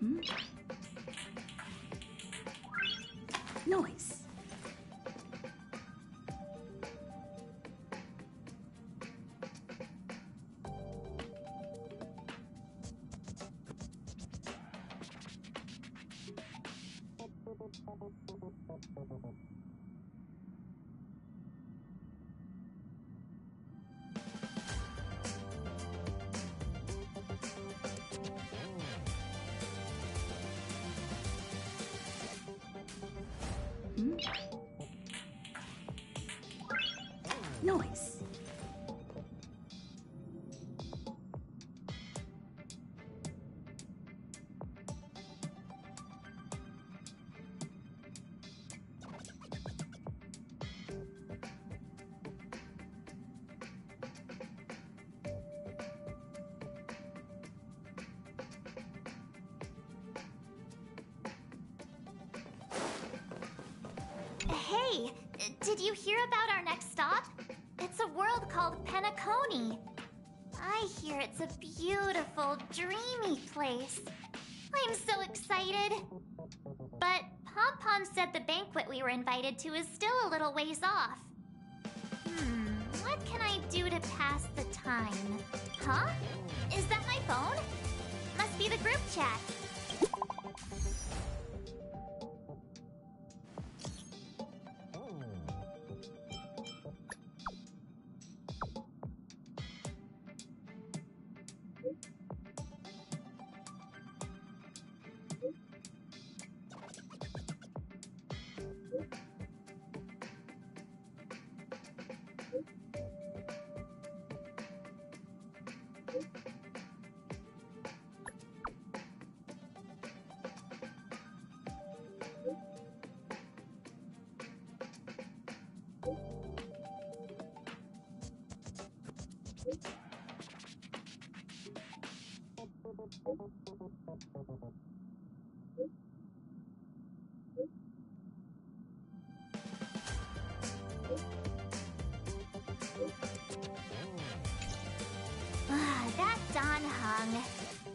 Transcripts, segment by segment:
Noise. Noise. Hey, did you hear about our next stop? It's a world called Penacony. I hear it's a beautiful, dreamy place. I'm so excited. But Pom-Pom said the banquet we were invited to is still a little ways off. What can I do to pass the time? Huh? Is that my phone? Must be the group chat. That Don Hung.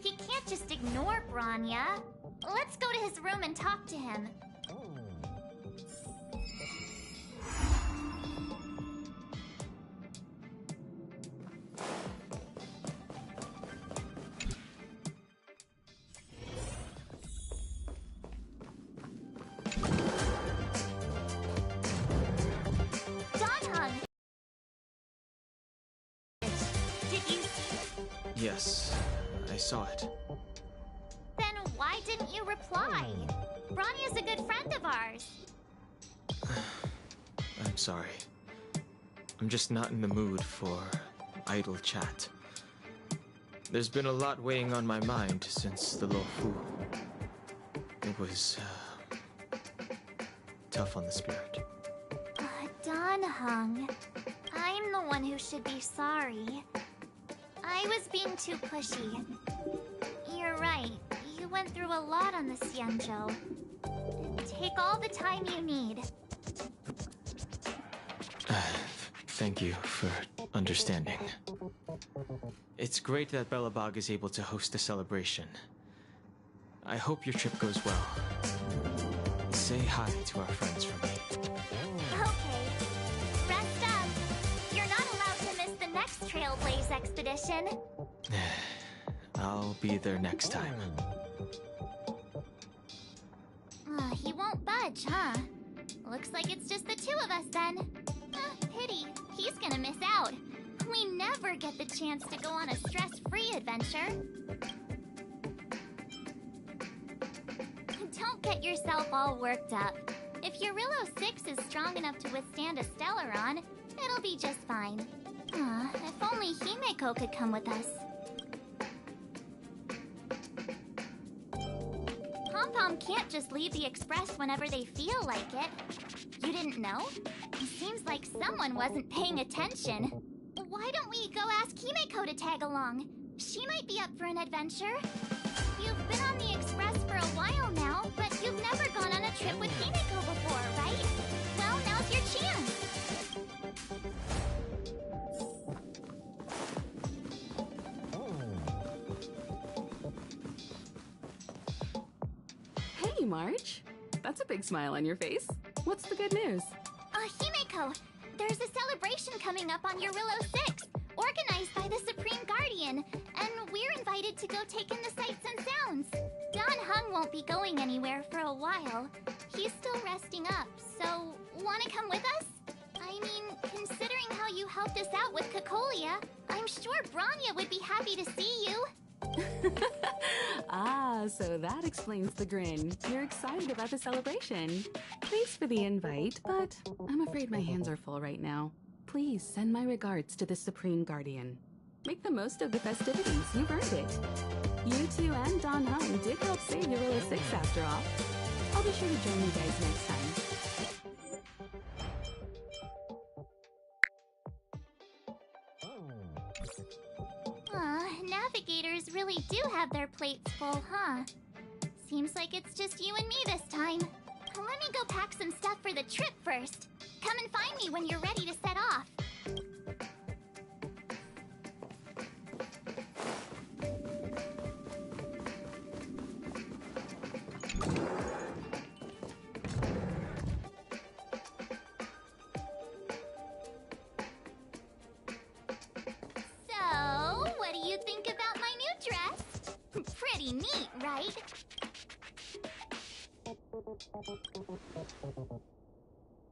He can't just ignore Branya. Let's go to his room and talk to him. Yes, I saw it. Then why didn't you reply? Bronya's a good friend of ours. I'm sorry. I'm just not in the mood for idle chat. There's been a lot weighing on my mind since the Lofu. It was tough on the spirit. Don Hung, I'm the one who should be sorry. I was being too pushy. You're right. You went through a lot on the Xianzhou. Take all the time you need. Thank you for understanding. It's great that Belobog is able to host a celebration. I hope your trip goes well. Say hi to our friends for me. Okay. Rest up. You're not allowed to miss the next Trailblaze expedition. I'll be there next time. He won't budge, huh? Looks like it's just the two of us then. Pity. He's gonna miss out. We never get the chance to go on a stress-free adventure. Don't get yourself all worked up. If your Rillo 6 is strong enough to withstand a Stellaron, it'll be just fine. If only Himeko could come with us. Pom-Pom can't just leave the Express whenever they feel like it. You didn't know? It seems like someone wasn't paying attention. Why don't we go ask Himeko to tag along? She might be up for an adventure. You've been on the Express for a while now, but you've never gone on a trip with Himeko before, right? Well, now's your chance. Hey, March. That's a big smile on your face. What's the good news? Himeko, there's a celebration coming up on Eurillo 6, organized by the Supreme Guardian, and we're invited to go take in the sights and sounds. Don Hung won't be going anywhere for a while. He's still resting up, so wanna come with us? I mean, considering how you helped us out with Cocolia, I'm sure Branya would be happy to see you. Ah, so that explains the grin. You're excited about the celebration. Thanks for the invite, but I'm afraid my hands are full right now. Please send my regards to the Supreme Guardian. Make the most of the festivities. You've earned it. You two and Don Hung did help save Eurillo 6 after all. I'll be sure to join you guys next time. Navigators really do have their plates full, huh? Seems like it's just you and me this time. Let me go pack some stuff for the trip first. Come and find me when you're ready to set off. So, what do you think about my new dress? Pretty neat, right?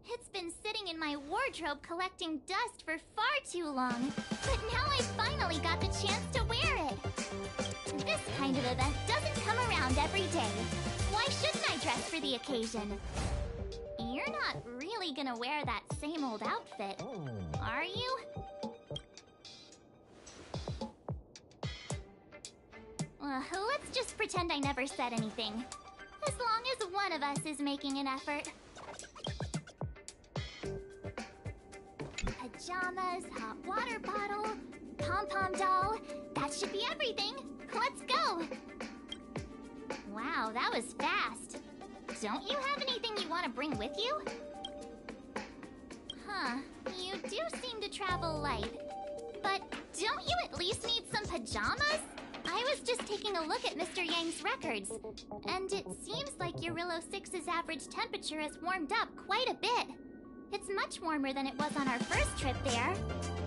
It's been sitting in my wardrobe collecting dust for far too long, but now I finally got the chance to wear it. This kind of event doesn't come around every day. Why shouldn't I dress for the occasion? You're not really gonna wear that same old outfit, are you? Let's just pretend I never said anything. As long as one of us is making an effort. Pajamas, hot water bottle, pom-pom doll. That should be everything. Let's go. Wow, that was fast. Don't you have anything you want to bring with you? Huh, you do seem to travel light. But don't you at least need some pajamas? I was just taking a look at Mr. Yang's records, and it seems like Eurillo 6's average temperature has warmed up quite a bit. It's much warmer than it was on our first trip there.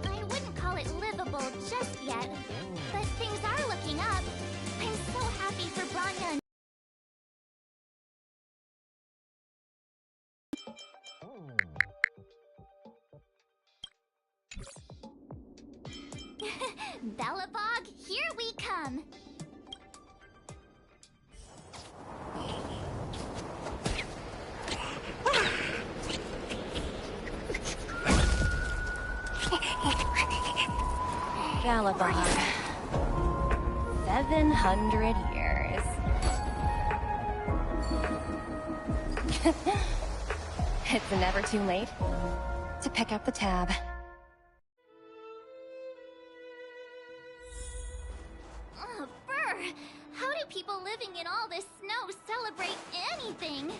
I wouldn't call it livable just yet, but things are looking up. I'm so happy for Branya and Bellabog, here we come! Bellabog. 700 years. It's never too late to pick up the tab. How do people living in all this snow celebrate anything?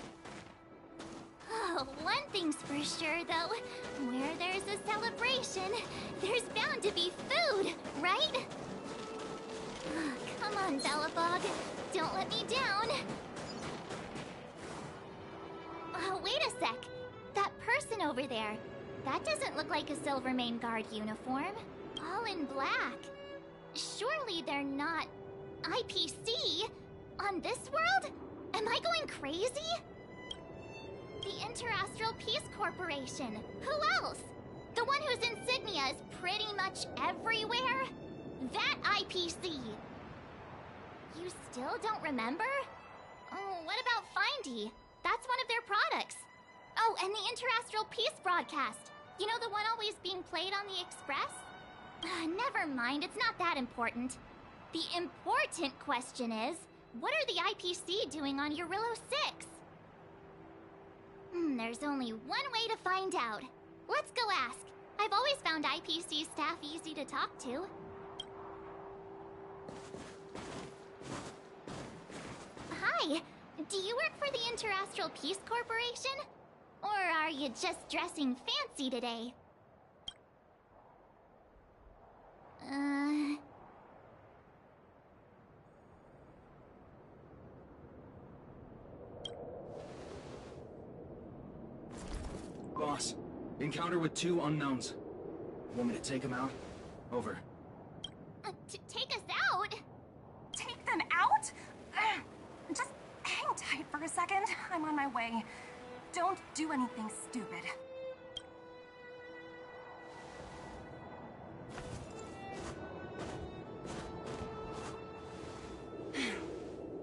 Oh, one thing's for sure, though. Where there's a celebration, there's bound to be food, right? Come on, Bellabog. Don't let me down. Oh, wait a sec. That person over there. That doesn't look like a Silvermane Guard uniform. All in black. Surely they're not IPC? On this world? Am I going crazy? The Interastral Peace Corporation. Who else? The one whose insignia is pretty much everywhere? That IPC. You still don't remember? Oh, what about Findy? That's one of their products. Oh, and the Interastral Peace broadcast. You know, the one always being played on the Express? Never mind, it's not that important. The important question is, what are the IPC doing on Eurillo 6? There's only one way to find out. Let's go ask. I've always found IPC staff easy to talk to. Hi, do you work for the Interastral Peace Corporation? Or are you just dressing fancy today? Encounter with 2 unknowns. Want me to take them out? Over. Take us out? Take them out? Just hang tight for a second. I'm on my way. Don't do anything stupid.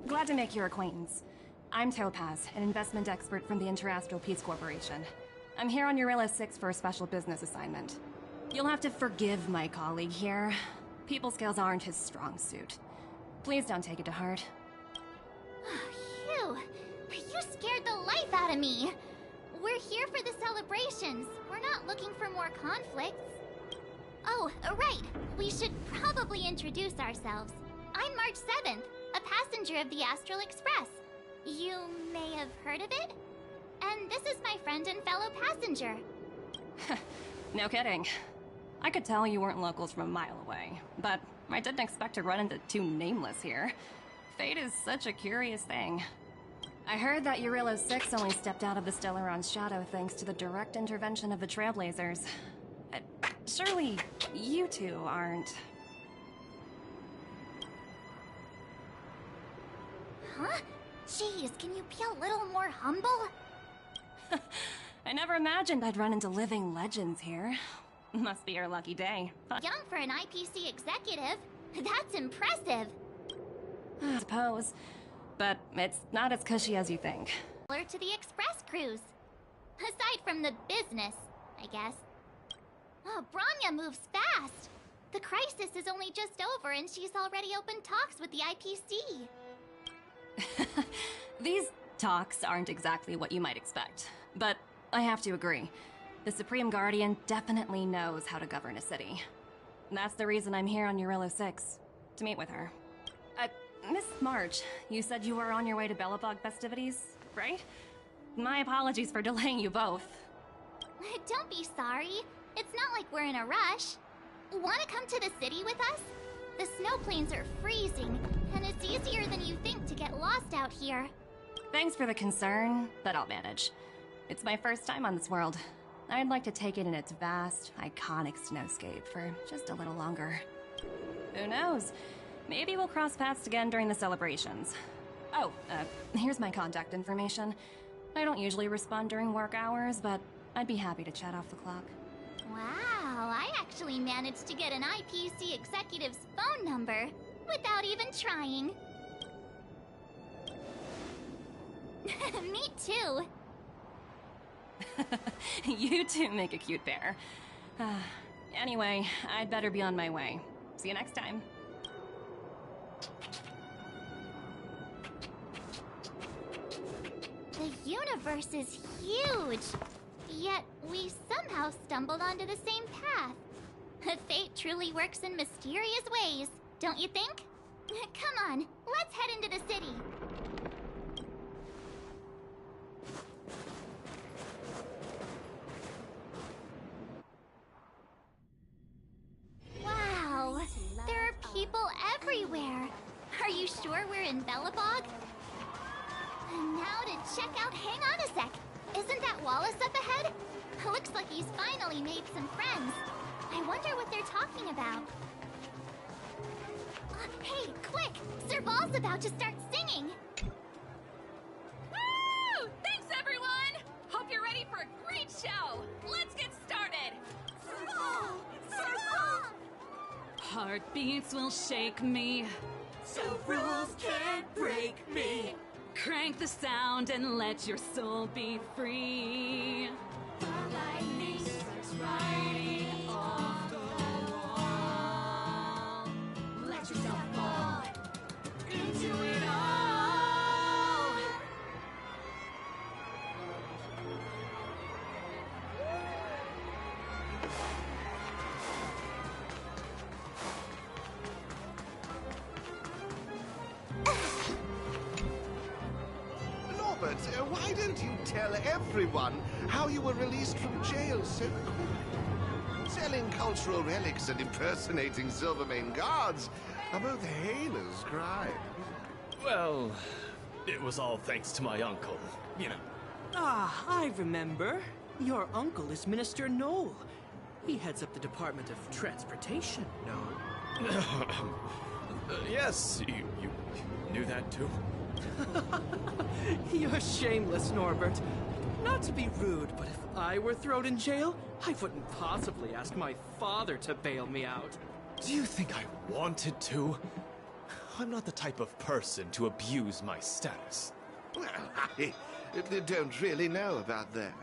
Glad to make your acquaintance. I'm Topaz, an investment expert from the Interastral Peace Corporation. I'm here on Eurilla 6 for a special business assignment. You'll have to forgive my colleague here. People skills aren't his strong suit. Please don't take it to heart. Phew. You scared the life out of me. We're here for the celebrations. We're not looking for more conflicts. Oh, right. We should probably introduce ourselves. I'm March 7th, a passenger of the Astral Express. You may have heard of it? And this is my friend and fellow passenger. No kidding. I could tell you weren't locals from a mile away, but I didn't expect to run into 2 nameless here. Fate is such a curious thing. I heard that Eurilla 6 only stepped out of the Stellaron's shadow thanks to the direct intervention of the Trailblazers. Surely, you 2 aren't... Huh? Jeez, can you be a little more humble? I never imagined I'd run into living legends here. Must be your lucky day. Young for an IPC executive. That's impressive. I suppose. But it's not as cushy as you think. Similar to the express cruise. Aside from the business, I guess. Oh, Branya moves fast. The crisis is only just over and she's already opened talks with the IPC. These talks aren't exactly what you might expect. But I have to agree. The Supreme Guardian definitely knows how to govern a city. That's the reason I'm here on Eurilla 6. To meet with her. Miss March, you said you were on your way to Belobog festivities, right? My apologies for delaying you both. Don't be sorry. It's not like we're in a rush. Want to come to the city with us? The snow plains are freezing, and it's easier than you think to get lost out here. Thanks for the concern, but I'll manage. It's my first time on this world. I'd like to take it in its vast, iconic snowscape for just a little longer. Who knows? Maybe we'll cross paths again during the celebrations. Oh, here's my contact information. I don't usually respond during work hours, but I'd be happy to chat off the clock. Wow, I actually managed to get an IPC executive's phone number without even trying. Me too. You 2 make a cute pair. Anyway, I'd better be on my way. See you next time. The universe is huge, yet we somehow stumbled onto the same path. Fate truly works in mysterious ways, don't you think? Come on, let's head into the city. Wow, there are people everywhere. Are you sure we're in Belobog? And now to check out, hang on a sec. Isn't that Wallace up ahead? Looks like he's finally made some friends. I wonder what they're talking about. Hey, quick! Serval's about to start singing! Woo! Thanks, everyone! Hope you're ready for a great show! Let's get started! Serval! Serval! Heartbeats will shake me. So rules can't break me. Crank the sound and let your soul be free. Lightning strikes riding off the wall. Let yourself fall into it all. Norbert, why don't you tell everyone how you were released from jail so quickly? Selling cultural relics and impersonating Silvermane guards are both heinous crimes. Well, it was all thanks to my uncle, you know. Ah, I remember. Your uncle is Minister Knoll. He heads up the Department of Transportation, no? Yes, you knew that too? You're shameless, Norbert. Not to be rude, but if I were thrown in jail, I wouldn't possibly ask my father to bail me out. Do you think I wanted to? I'm not the type of person to abuse my status. Well, I don't really know about that.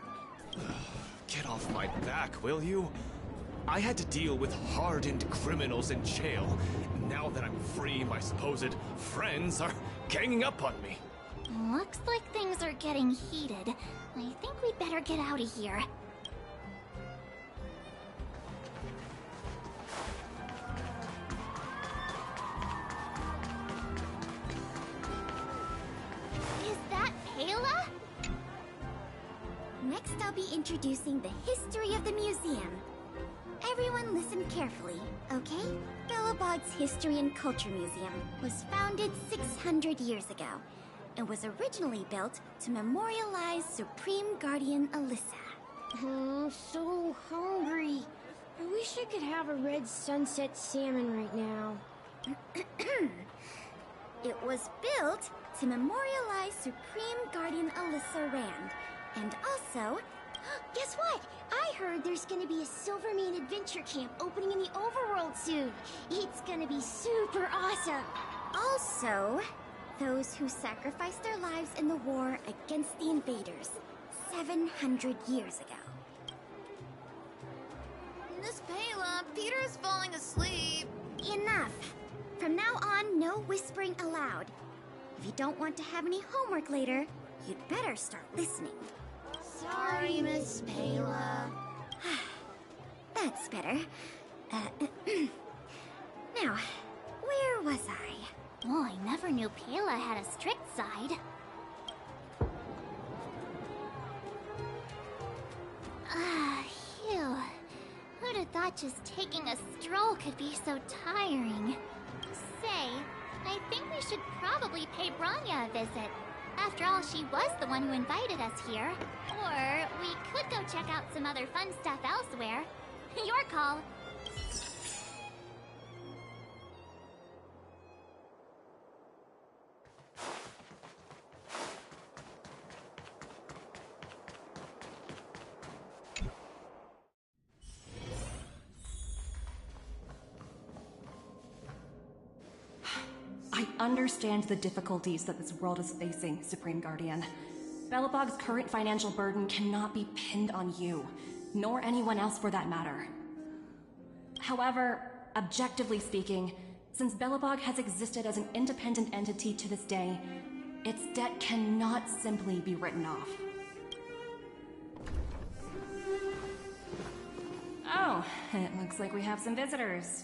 Get off my back, will you? I had to deal with hardened criminals in jail. Now that I'm free, my supposed friends are ganging up on me. Looks like things are getting heated. I think we'd better get out of here. Is that Pela? Next, I'll be introducing the history of the museum. Everyone listen carefully, okay? Belobog's History and Culture Museum was founded 600 years ago and was originally built to memorialize Supreme Guardian Alyssa. I'm so hungry. I wish I could have a red sunset salmon right now. It was built to memorialize Supreme Guardian Alyssa Rand, and also... Guess what? I heard there's gonna be a Silvermane adventure camp opening in the overworld soon. It's gonna be super awesome. Also, those who sacrificed their lives in the war against the invaders 700 years ago. Miss Pela, Peter's falling asleep. Enough! From now on, no whispering aloud. If you don't want to have any homework later, you'd better start listening. Sorry, Miss Pela. That's better. Now, where was I? Oh, I never knew Pela had a strict side. Phew. Who'd have thought just taking a stroll could be so tiring? Say, I think we should probably pay Branya a visit. After all, she was the one who invited us here. Or we could go check out some other fun stuff elsewhere. Your call. I understand the difficulties that this world is facing, Supreme Guardian. Belobog's current financial burden cannot be pinned on you, nor anyone else for that matter. However, objectively speaking, since Belobog has existed as an independent entity to this day, its debt cannot simply be written off. Oh, it looks like we have some visitors.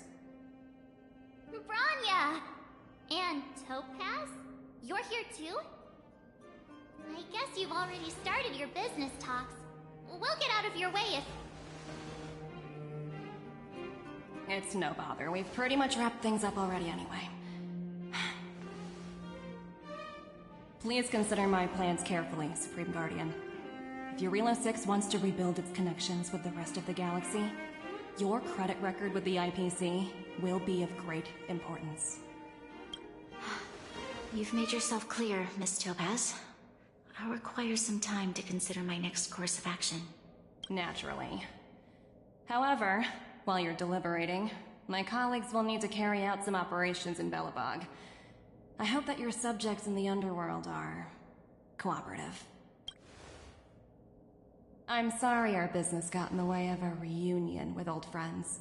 Branya! And Topaz? You're here too? I guess you've already started your business talks. We'll get out of your way if... It's no bother. We've pretty much wrapped things up already anyway. Please consider my plans carefully, Supreme Guardian. If Eurilo 6 wants to rebuild its connections with the rest of the galaxy, your credit record with the IPC will be of great importance. You've made yourself clear, Miss Topaz. I'll require some time to consider my next course of action. Naturally. However, while you're deliberating, my colleagues will need to carry out some operations in Belobog. I hope that your subjects in the underworld are... cooperative. I'm sorry our business got in the way of a reunion with old friends.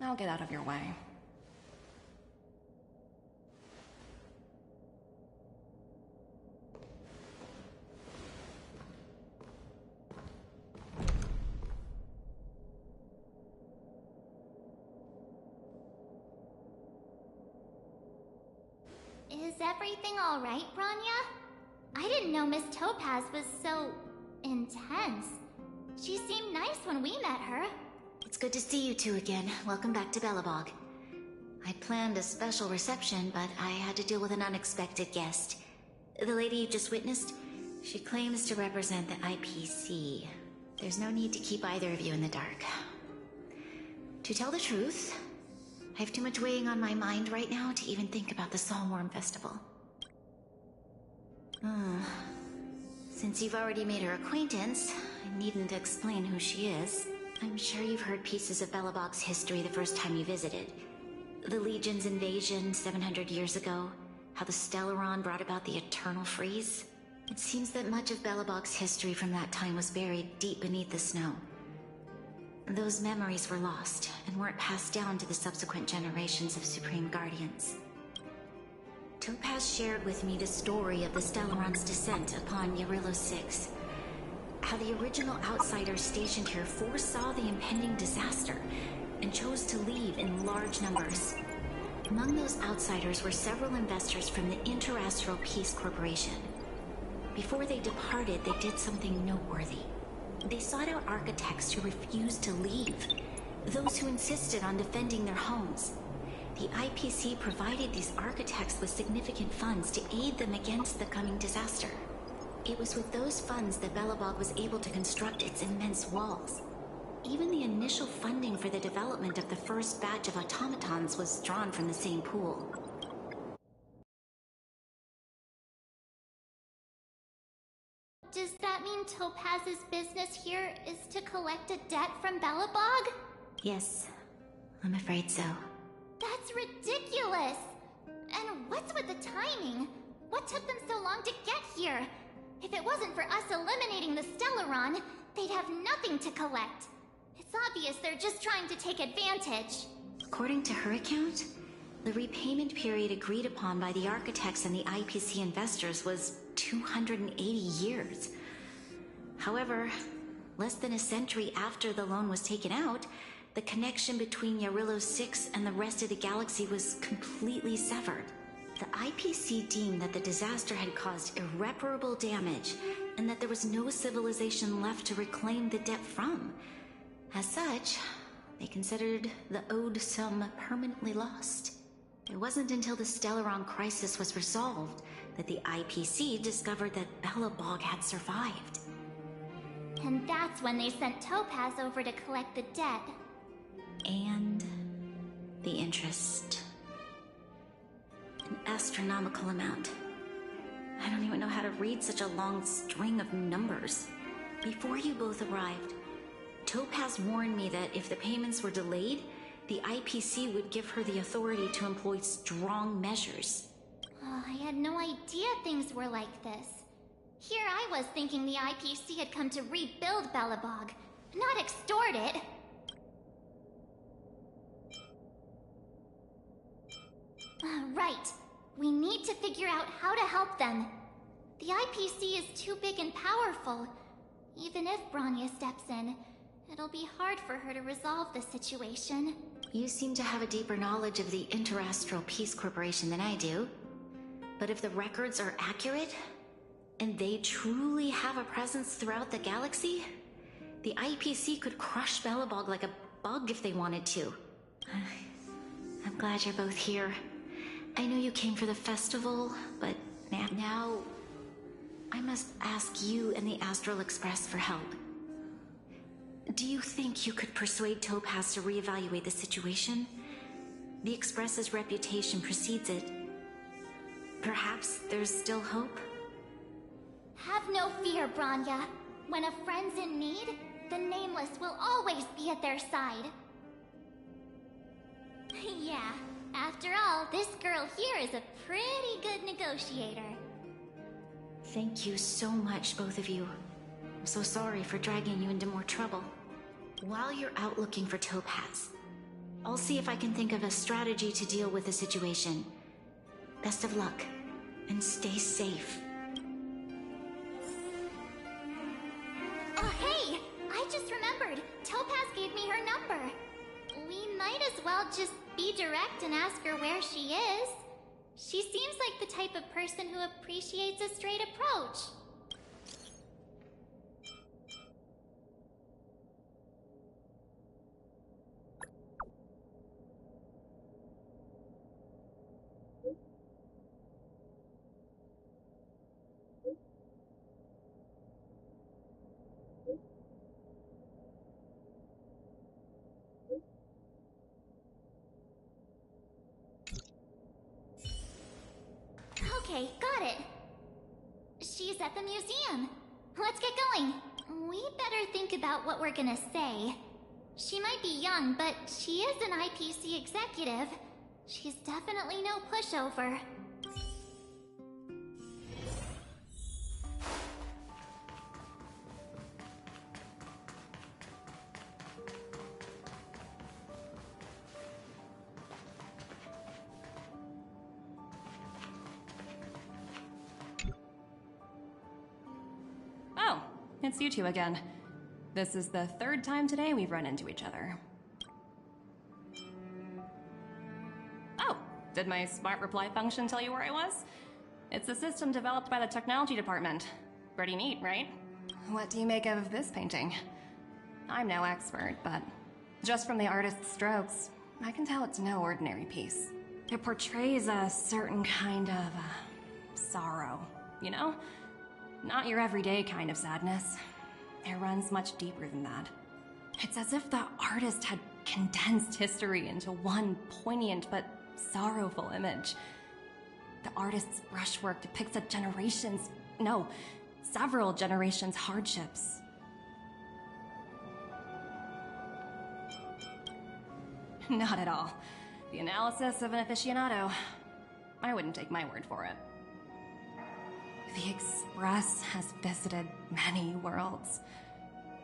I'll get out of your way. Is everything alright, Branya? I didn't know Miss Topaz was so... intense. She seemed nice when we met her. It's good to see you two again. Welcome back to Belobog. I planned a special reception, but I had to deal with an unexpected guest. The lady you just witnessed, she claims to represent the IPC. There's no need to keep either of you in the dark. To tell the truth, I have too much weighing on my mind right now to even think about the Saltworm Festival. Since you've already made her acquaintance, I needn't explain who she is. I'm sure you've heard pieces of Belobog's history the first time you visited. The Legion's invasion 700 years ago, how the Stellaron brought about the Eternal Freeze. It seems that much of Belobog's history from that time was buried deep beneath the snow. Those memories were lost and weren't passed down to the subsequent generations of Supreme Guardians. Topaz shared with me the story of the Stellaron's descent upon Yarillo 6. How the original outsiders stationed here foresaw the impending disaster and chose to leave in large numbers. Among those outsiders were several investors from the Interastral Peace Corporation. Before they departed, they did something noteworthy. They sought out architects who refused to leave, those who insisted on defending their homes. The IPC provided these architects with significant funds to aid them against the coming disaster. It was with those funds that Belobog was able to construct its immense walls. Even the initial funding for the development of the first batch of automatons was drawn from the same pool. Does that mean Topaz's business here is to collect a debt from Belobog? Yes, I'm afraid so. That's ridiculous! And what's with the timing? What took them so long to get here? If it wasn't for us eliminating the Stellaron, they'd have nothing to collect. It's obvious they're just trying to take advantage. According to her account, the repayment period agreed upon by the architects and the IPC investors was 280 years. However, less than a century after the loan was taken out, the connection between Yarillo 6 and the rest of the galaxy was completely severed. The IPC deemed that the disaster had caused irreparable damage and that there was no civilization left to reclaim the debt from. As such, they considered the owed sum permanently lost. It wasn't until the Stellaron crisis was resolved that the IPC discovered that Belobog had survived. And that's when they sent Topaz over to collect the debt. And the interest. An astronomical amount. I don't even know how to read such a long string of numbers. Before you both arrived, Topaz warned me that if the payments were delayed, the IPC would give her the authority to employ strong measures. Oh, I had no idea things were like this. Here I was thinking the IPC had come to rebuild Belobog, not extort it. Right. We need to figure out how to help them. The IPC is too big and powerful. Even if Bronya steps in, it'll be hard for her to resolve the situation. You seem to have a deeper knowledge of the Interastral Peace Corporation than I do. But if the records are accurate, and they truly have a presence throughout the galaxy, the IPC could crush Belobog like a bug if they wanted to. I'm glad you're both here. I know you came for the festival, but now I must ask you and the Astral Express for help. Do you think you could persuade Topaz to reevaluate the situation? The Express's reputation precedes it. Perhaps there's still hope? Have no fear, Bronya. When a friend's in need, the Nameless will always be at their side. Yeah, after all, this girl here is a pretty good negotiator. Thank you so much, both of you. I'm so sorry for dragging you into more trouble. While you're out looking for Topaz, I'll see if I can think of a strategy to deal with the situation. Best of luck, and stay safe. Oh, hey! I just remembered. Topaz gave me her number. We might as well just be direct and ask her where she is. She seems like the type of person who appreciates a straight approach. Okay, got it. She's at the museum. Let's get going. We better think about what we're gonna say. She might be young, but she is an IPC executive. She's definitely no pushover. Oh, it's you two again. This is the third time today we've run into each other. Oh, did my smart reply function tell you where I was? It's a system developed by the technology department. Pretty neat, right? What do you make of this painting? I'm no expert, but just from the artist's strokes, I can tell it's no ordinary piece. It portrays a certain kind of sorrow, you know? Not your everyday kind of sadness. It runs much deeper than that. It's as if the artist had condensed history into one poignant but sorrowful image. The artist's brushwork depicts several generations' hardships. Not at all. The analysis of an aficionado. I wouldn't take my word for it. The Express has visited many worlds.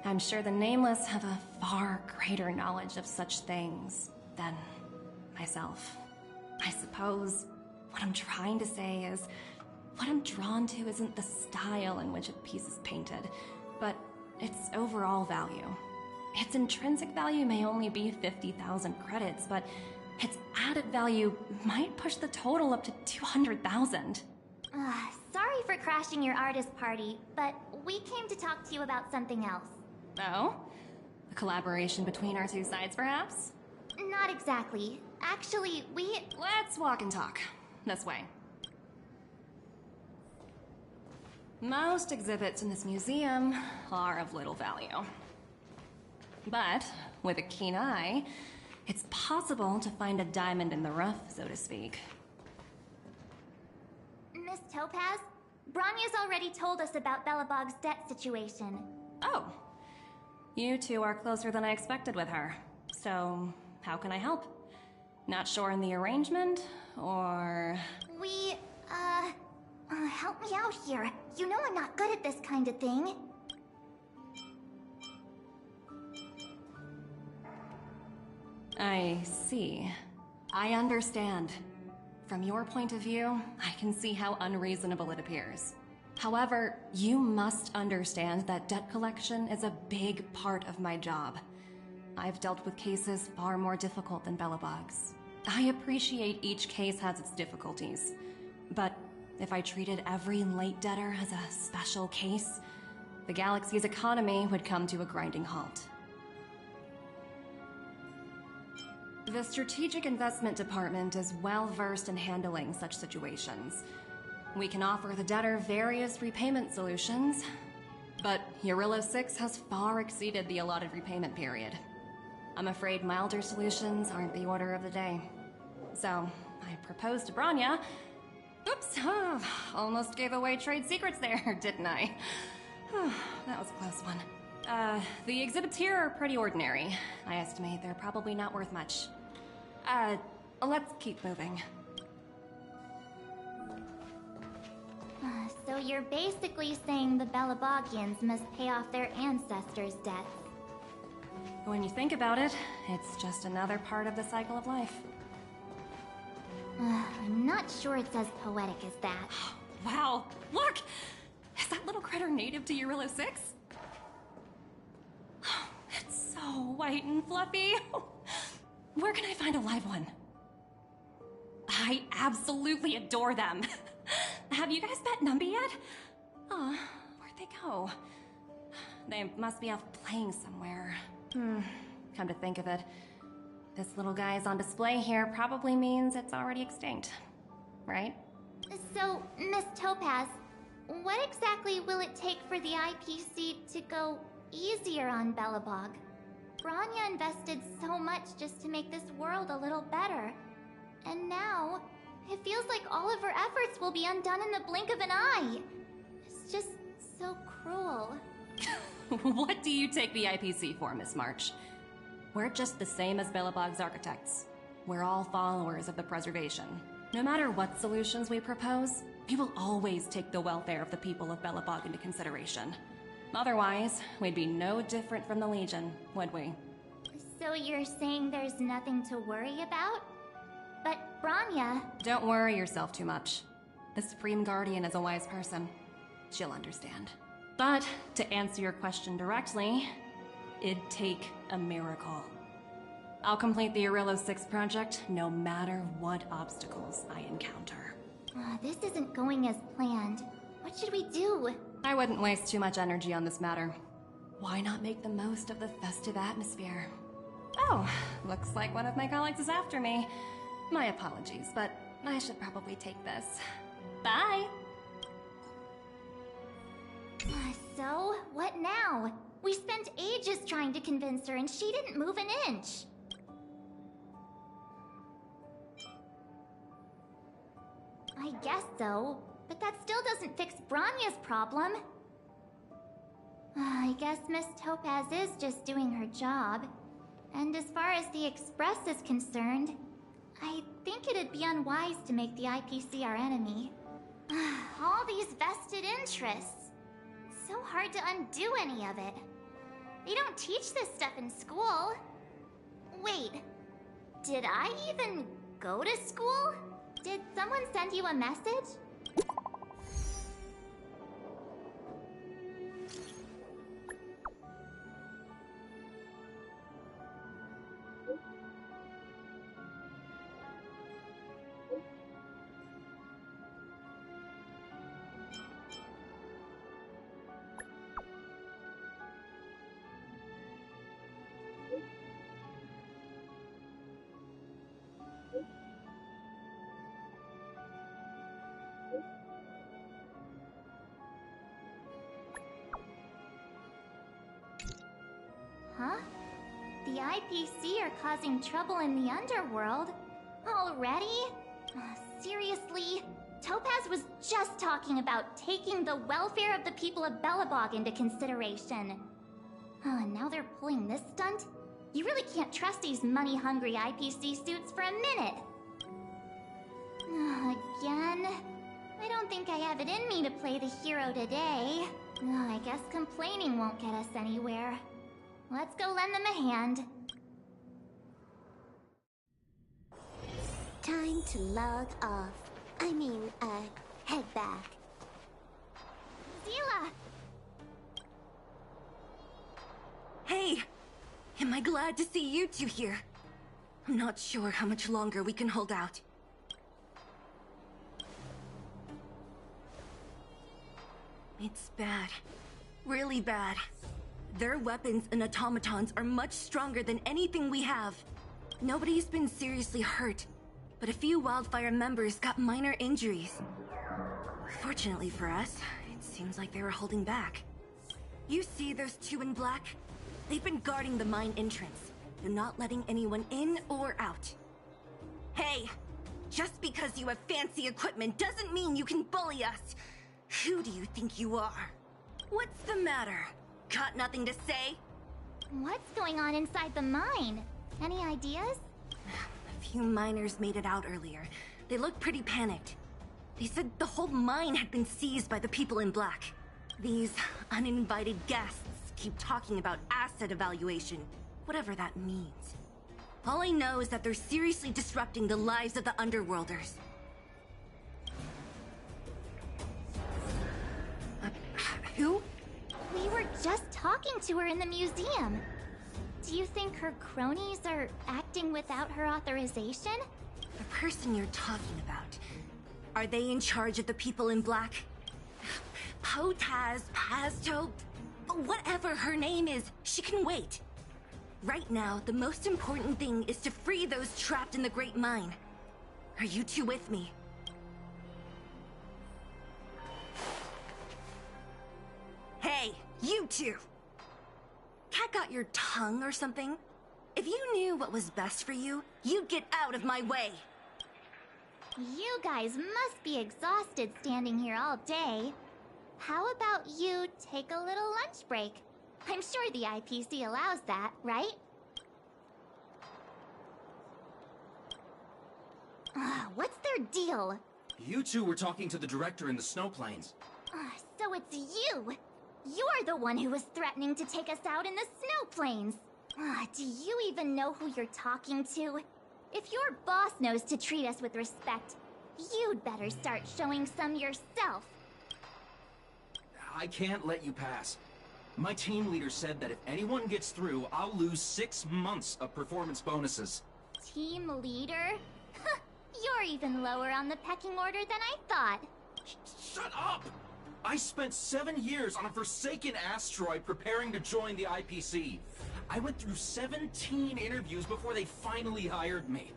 I'm sure the Nameless have a far greater knowledge of such things than myself. I suppose what I'm trying to say is, what I'm drawn to isn't the style in which a piece is painted, but its overall value. Its intrinsic value may only be 50,000 credits, but its added value might push the total up to 200,000. Sorry for crashing your artist party, but we came to talk to you about something else. Oh? A collaboration between our two sides, perhaps? Not exactly. Actually, Let's walk and talk. This way. Most exhibits in this museum are of little value. But, with a keen eye, it's possible to find a diamond in the rough, so to speak. Miss Topaz, Bronya's already told us about Belobog's debt situation. Oh. You two are closer than I expected with her. So, how can I help? Not sure in the arrangement, or... help me out here. You know I'm not good at this kind of thing. I see. I understand. From your point of view, I can see how unreasonable it appears. However, you must understand that debt collection is a big part of my job. I've dealt with cases far more difficult than Belobog's. I appreciate each case has its difficulties, but if I treated every late debtor as a special case, the galaxy's economy would come to a grinding halt. The Strategic Investment Department is well versed in handling such situations. We can offer the debtor various repayment solutions, but Eurilo 6 has far exceeded the allotted repayment period. I'm afraid milder solutions aren't the order of the day. So, I proposed to Bronya. Oops, almost gave away trade secrets there, didn't I? That was a close one. The exhibits here are pretty ordinary. I estimate they're probably not worth much. Let's keep moving. So you're basically saying the Belobogians must pay off their ancestors' debts. When you think about it, it's just another part of the cycle of life. I'm not sure it's as poetic as that. Wow, look! Is that little critter native to Eurilo 6? It's so white and fluffy. Where can I find a live one? I absolutely adore them. Have you guys met Numby yet? Oh, where'd they go? They must be off playing somewhere. Come to think of it, this little guy's on display here probably means it's already extinct, right? So, Miss Topaz, what exactly will it take for the IPC to go easier on Belobog? Bronya invested so much just to make this world a little better. And now, It feels like all of our efforts will be undone in the blink of an eye. It's just so cruel. What do you take the IPC for, Miss March? We're just the same as Belobog's architects. We're all followers of the preservation. No matter what solutions we propose, we will always take the welfare of the people of Belobog into consideration. Otherwise, we'd be no different from the Legion, would we? So you're saying there's nothing to worry about? But Branya... Don't worry yourself too much. The Supreme Guardian is a wise person. She'll understand. But, to answer your question directly, it'd take a miracle. I'll complete the Arillo 6 project no matter what obstacles I encounter. This isn't going as planned. What should we do? I wouldn't waste too much energy on this matter. Why not make the most of the festive atmosphere? Oh, looks like one of my colleagues is after me. My apologies, but I should probably take this. Bye! So, what now? We spent ages trying to convince her and she didn't move an inch. I guess so, but that still doesn't fix Branya's problem. I guess Miss Topaz is just doing her job. And as far as the Express is concerned, I think it'd be unwise to make the IPC our enemy. All these vested interests. It's so hard to undo any of it. They don't teach this stuff in school. Wait, did I even go to school? Did someone send you a message? Huh? The IPC are causing trouble in the underworld? Already? Seriously? Topaz was just talking about taking the welfare of the people of Belobog into consideration. And now they're pulling this stunt? You really can't trust these money-hungry IPC suits for a minute. Again? I don't think I have it in me to play the hero today. I guess complaining won't get us anywhere. Let's go lend them a hand. Time to log off. Head back. Zila! Hey! Am I glad to see you two here? I'm not sure how much longer we can hold out. It's bad. Really bad. Their weapons and automatons are much stronger than anything we have. Nobody's been seriously hurt, but a few Wildfire members got minor injuries. Fortunately for us, it seems like they were holding back. You see those two in black? They've been guarding the mine entrance. They're not letting anyone in or out. Hey! Just because you have fancy equipment doesn't mean you can bully us! Who do you think you are? What's the matter? Got nothing to say? What's going on inside the mine? Any ideas? A few miners made it out earlier. They looked pretty panicked. They said the whole mine had been seized by the people in black. These uninvited guests keep talking about asset evaluation, whatever that means. All I know is that they're seriously disrupting the lives of the Underworlders. Who? We were just talking to her in the museum. Do you think her cronies are acting without her authorization? The person you're talking about. Are they in charge of the people in black? Topaz, Pasto, whatever her name is, she can wait. Right now, the most important thing is to free those trapped in the Great Mine. Are you two with me? Hey, you two! Cat got your tongue or something? If you knew what was best for you, you'd get out of my way! You guys must be exhausted standing here all day. How about you take a little lunch break? I'm sure the IPC allows that, right? What's their deal? You two were talking to the director in the snow plains. So it's you! You're the one who was threatening to take us out in the snow plains! Do you even know who you're talking to? If your boss knows to treat us with respect, you'd better start showing some yourself. I can't let you pass. My team leader said that if anyone gets through, I'll lose 6 months of performance bonuses. Team leader? You're even lower on the pecking order than I thought. Shut up! I spent 7 years on a forsaken asteroid preparing to join the IPC. I went through 17 interviews before they finally hired me.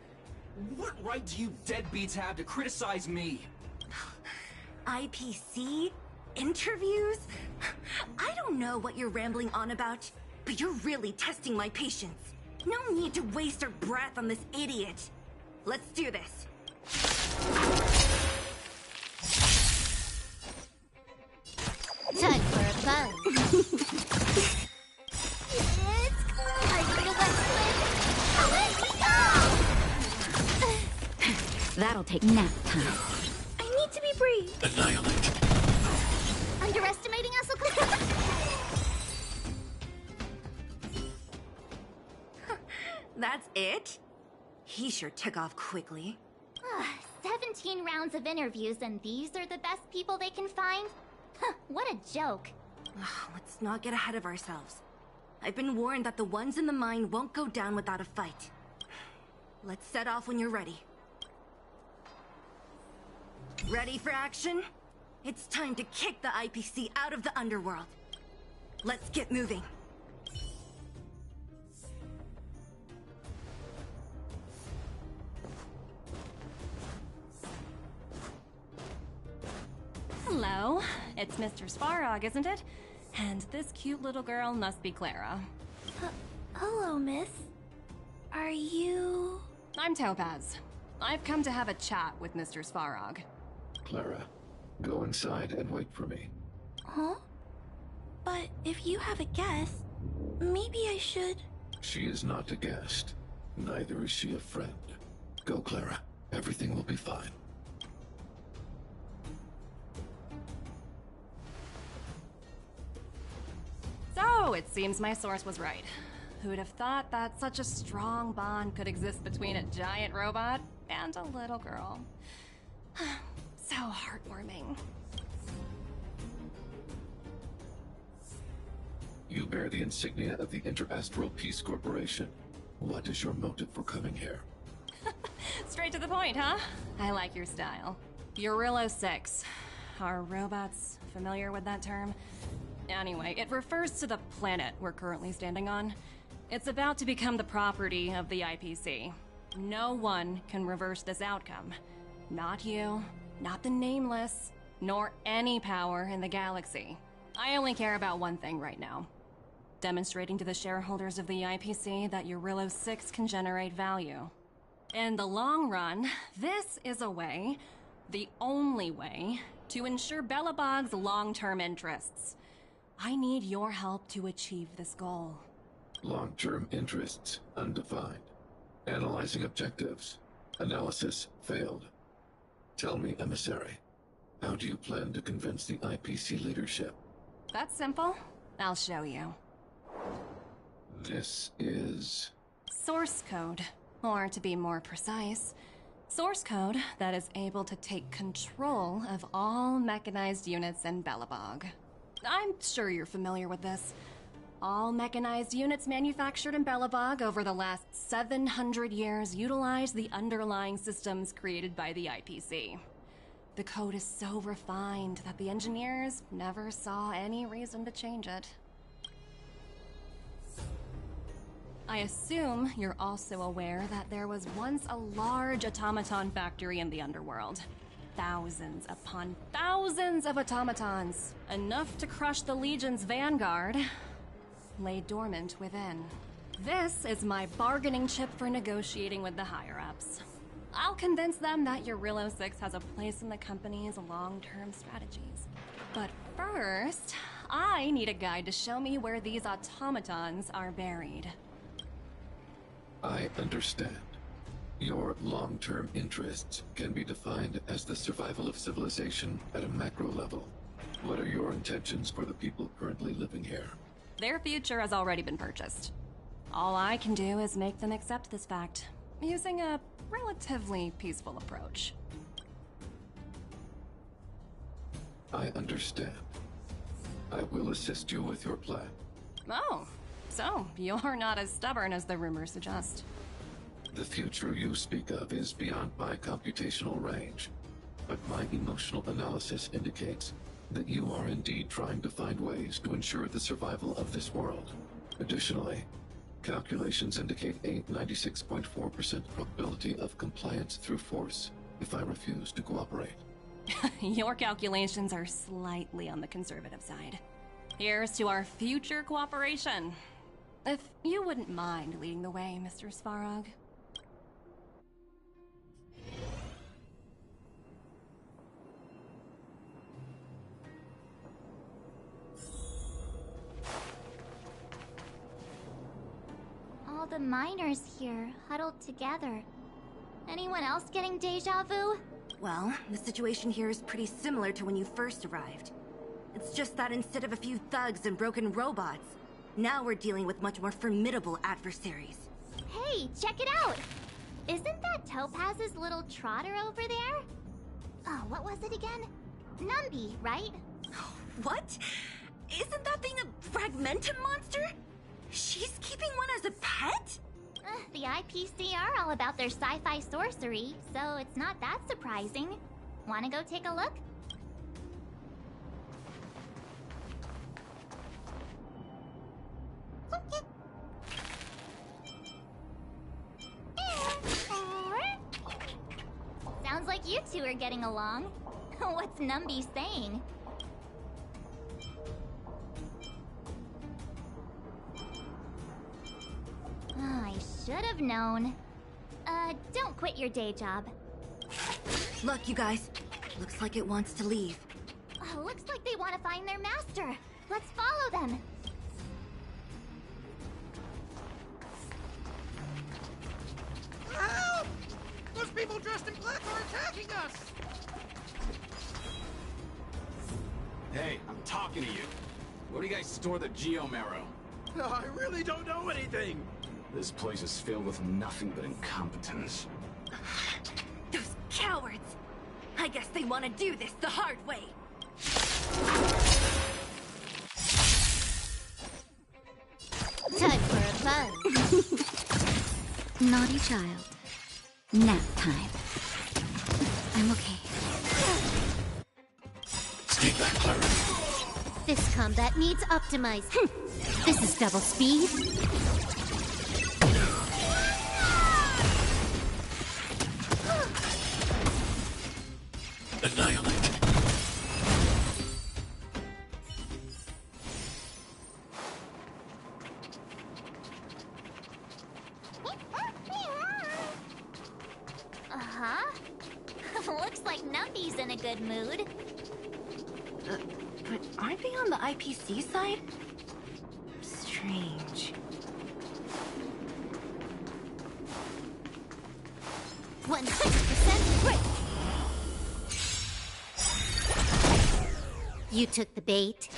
What right do you deadbeats have to criticize me? IPC? Interviews? I don't know what you're rambling on about, but you're really testing my patience. No need to waste our breath on this idiot. Let's do this. Time for a buzz. It's time to let me go! That'll take nap time. I need to be brave. Annihilate. Underestimating us, Uncle? That's it? He sure took off quickly. 17 rounds of interviews and these are the best people they can find? What a joke. Let's not get ahead of ourselves. I've been warned that the ones in the mine won't go down without a fight. Let's set off when you're ready. Ready for action? It's time to kick the IPC out of the underworld. Let's get moving. Hello, it's Mr. Svarog, isn't it? And this cute little girl must be Clara. Hello, miss. Are you... I'm Topaz. I've come to have a chat with Mr. Svarog. Clara, go inside and wait for me. Huh? But if you have a guest, maybe I should... She is not a guest. Neither is she a friend. Go, Clara. Everything will be fine. So, it seems my source was right. Who'd have thought that such a strong bond could exist between a giant robot and a little girl? So heartwarming. You bear the insignia of the Interastral Peace Corporation. What is your motive for coming here? Straight to the point, huh? I like your style. Eurillo 6. Are robots familiar with that term? Anyway, it refers to the planet we're currently standing on. It's about to become the property of the IPC. No one can reverse this outcome. Not you, not the Nameless, nor any power in the galaxy. I only care about one thing right now. Demonstrating to the shareholders of the IPC that Eurillo 6 can generate value. In the long run, this is a way, the only way, to ensure Belobog's long-term interests. I need your help to achieve this goal. Long-term interests undefined. Analyzing objectives. Analysis failed. Tell me, Emissary, how do you plan to convince the IPC leadership? That's simple. I'll show you. This is... Source code. Or to be more precise, source code that is able to take control of all mechanized units in Belobog. I'm sure you're familiar with this. All mechanized units manufactured in Belobog over the last 700 years utilize the underlying systems created by the IPC. The code is so refined that the engineers never saw any reason to change it. I assume you're also aware that there was once a large automaton factory in the underworld. Thousands upon thousands of automatons, enough to crush the Legion's vanguard, lay dormant within. This is my bargaining chip for negotiating with the higher-ups. I'll convince them that Eurylo 6 has a place in the company's long-term strategies. But first, I need a guide to show me where these automatons are buried. I understand. Your long-term interests can be defined as the survival of civilization at a macro level. What are your intentions for the people currently living here? Their future has already been purchased. All I can do is make them accept this fact, using a relatively peaceful approach. I understand. I will assist you with your plan. Oh, so you're not as stubborn as the rumors suggest. The future you speak of is beyond my computational range, but my emotional analysis indicates that you are indeed trying to find ways to ensure the survival of this world. Additionally, calculations indicate a 96.4% probability of compliance through force if I refuse to cooperate. Your calculations are slightly on the conservative side. Here's to our future cooperation. If you wouldn't mind leading the way, Mr. Svarog. All the miners here, huddled together. Anyone else getting deja vu? Well, the situation here is pretty similar to when you first arrived. It's just that instead of a few thugs and broken robots, now we're dealing with much more formidable adversaries. Hey, check it out! Isn't that Topaz's little trotter over there? Oh, what was it again? Numby, right? What? Isn't that thing a fragmentum monster? She's keeping one as a pet? The IPC are all about their sci-fi sorcery, so it's not that surprising. Wanna go take a look? Sounds like you two are getting along. What's Numby saying? I should have known. Don't quit your day job. Look, you guys. Looks like it wants to leave. Looks like they want to find their master. Let's follow them. Help! Those people dressed in black are attacking us! Hey, I'm talking to you. Where do you guys store the Geomarrow? I really don't know anything! This place is filled with nothing but incompetence. Those cowards! I guess they want to do this the hard way. Time for a buzz. Naughty child. Nap time. I'm okay. Stay back, Clara. This combat needs optimized. This is double speed. Annihilate. Looks like Numby's in a good mood. But aren't they on the IPC side? Strange. 100% quick. You took the bait.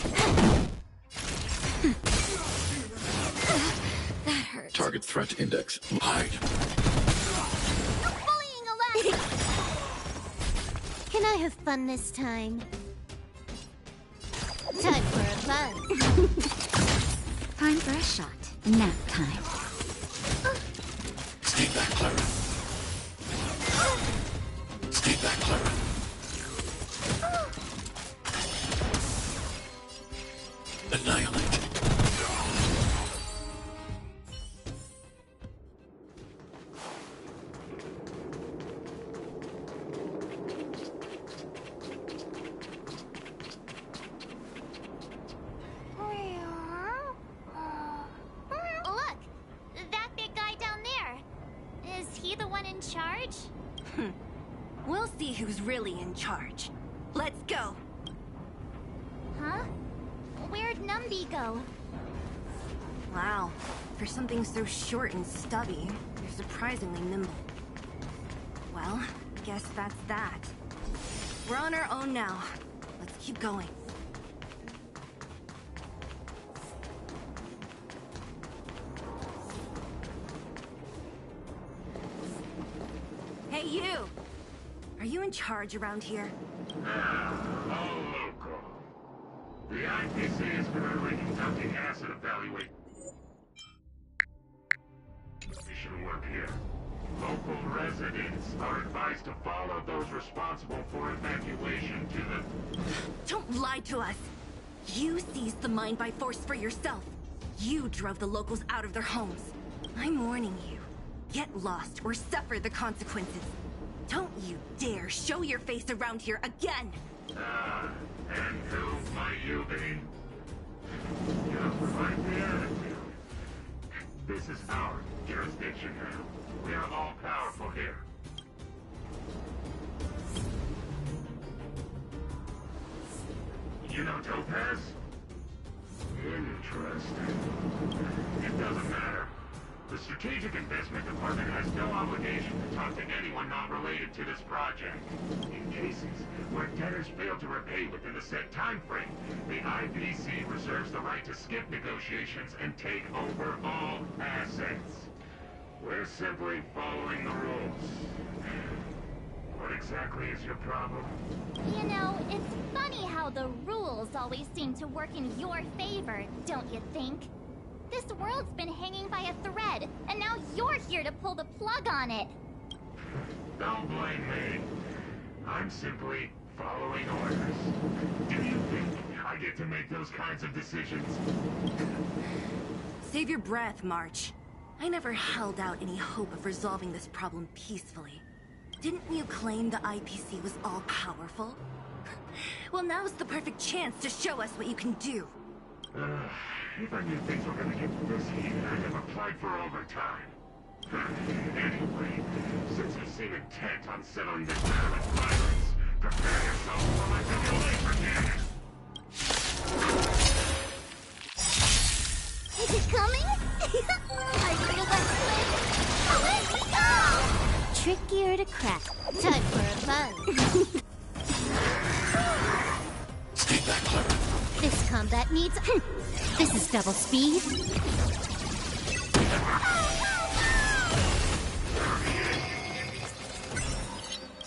That hurt. Target threat index. Hide. Bullying allowed. Can I have fun this time? Time for a buzz. Time for a shot. Nap time. Stay back, Clara. Stay back, Clara. Annihilate. Look! That big guy down there. Is he the one in charge? We'll see who's really in charge. Let's go! Huh? Where'd Numby go? Wow. For something so short and stubby, you're surprisingly nimble. Well, guess that's that. We're on our own now. Let's keep going. Hey, you! Are you in charge around here? All local. The IPC is currently conducting asset evaluation work here. Local residents are advised to follow those responsible for evacuation to the... Don't lie to us! You seized the mine by force for yourself. You drove the locals out of their homes. I'm warning you. Get lost or suffer the consequences. Don't you dare show your face around here again! And who might you be? You have quite the attitude. This is our jurisdiction now. We are all powerful here. You know Topaz? Interesting. It doesn't matter. The Strategic Investment Department has no obligation to talk to anyone not related to this project. In cases where debtors fail to repay within the set time frame, the IPC reserves the right to skip negotiations and take over all assets. We're simply following the rules. What exactly is your problem? You know, it's funny how the rules always seem to work in your favor, don't you think? This world's been hanging by a thread, and now you're here to pull the plug on it. Don't blame me. I'm simply following orders. Do you think I get to make those kinds of decisions? Save your breath, March. I never held out any hope of resolving this problem peacefully. Didn't you claim the IPC was all-powerful? Well, now's the perfect chance to show us what you can do. If I knew things were gonna get this heated, I'd have applied for overtime. Anyway, since you seem intent on settling this matter with violence, prepare yourself for my simulation cannon! Is it coming? I feel that switch. Let me go! Trickier to crack. Time for a buzz. Stay back, Clara. This combat needs... This is double speed.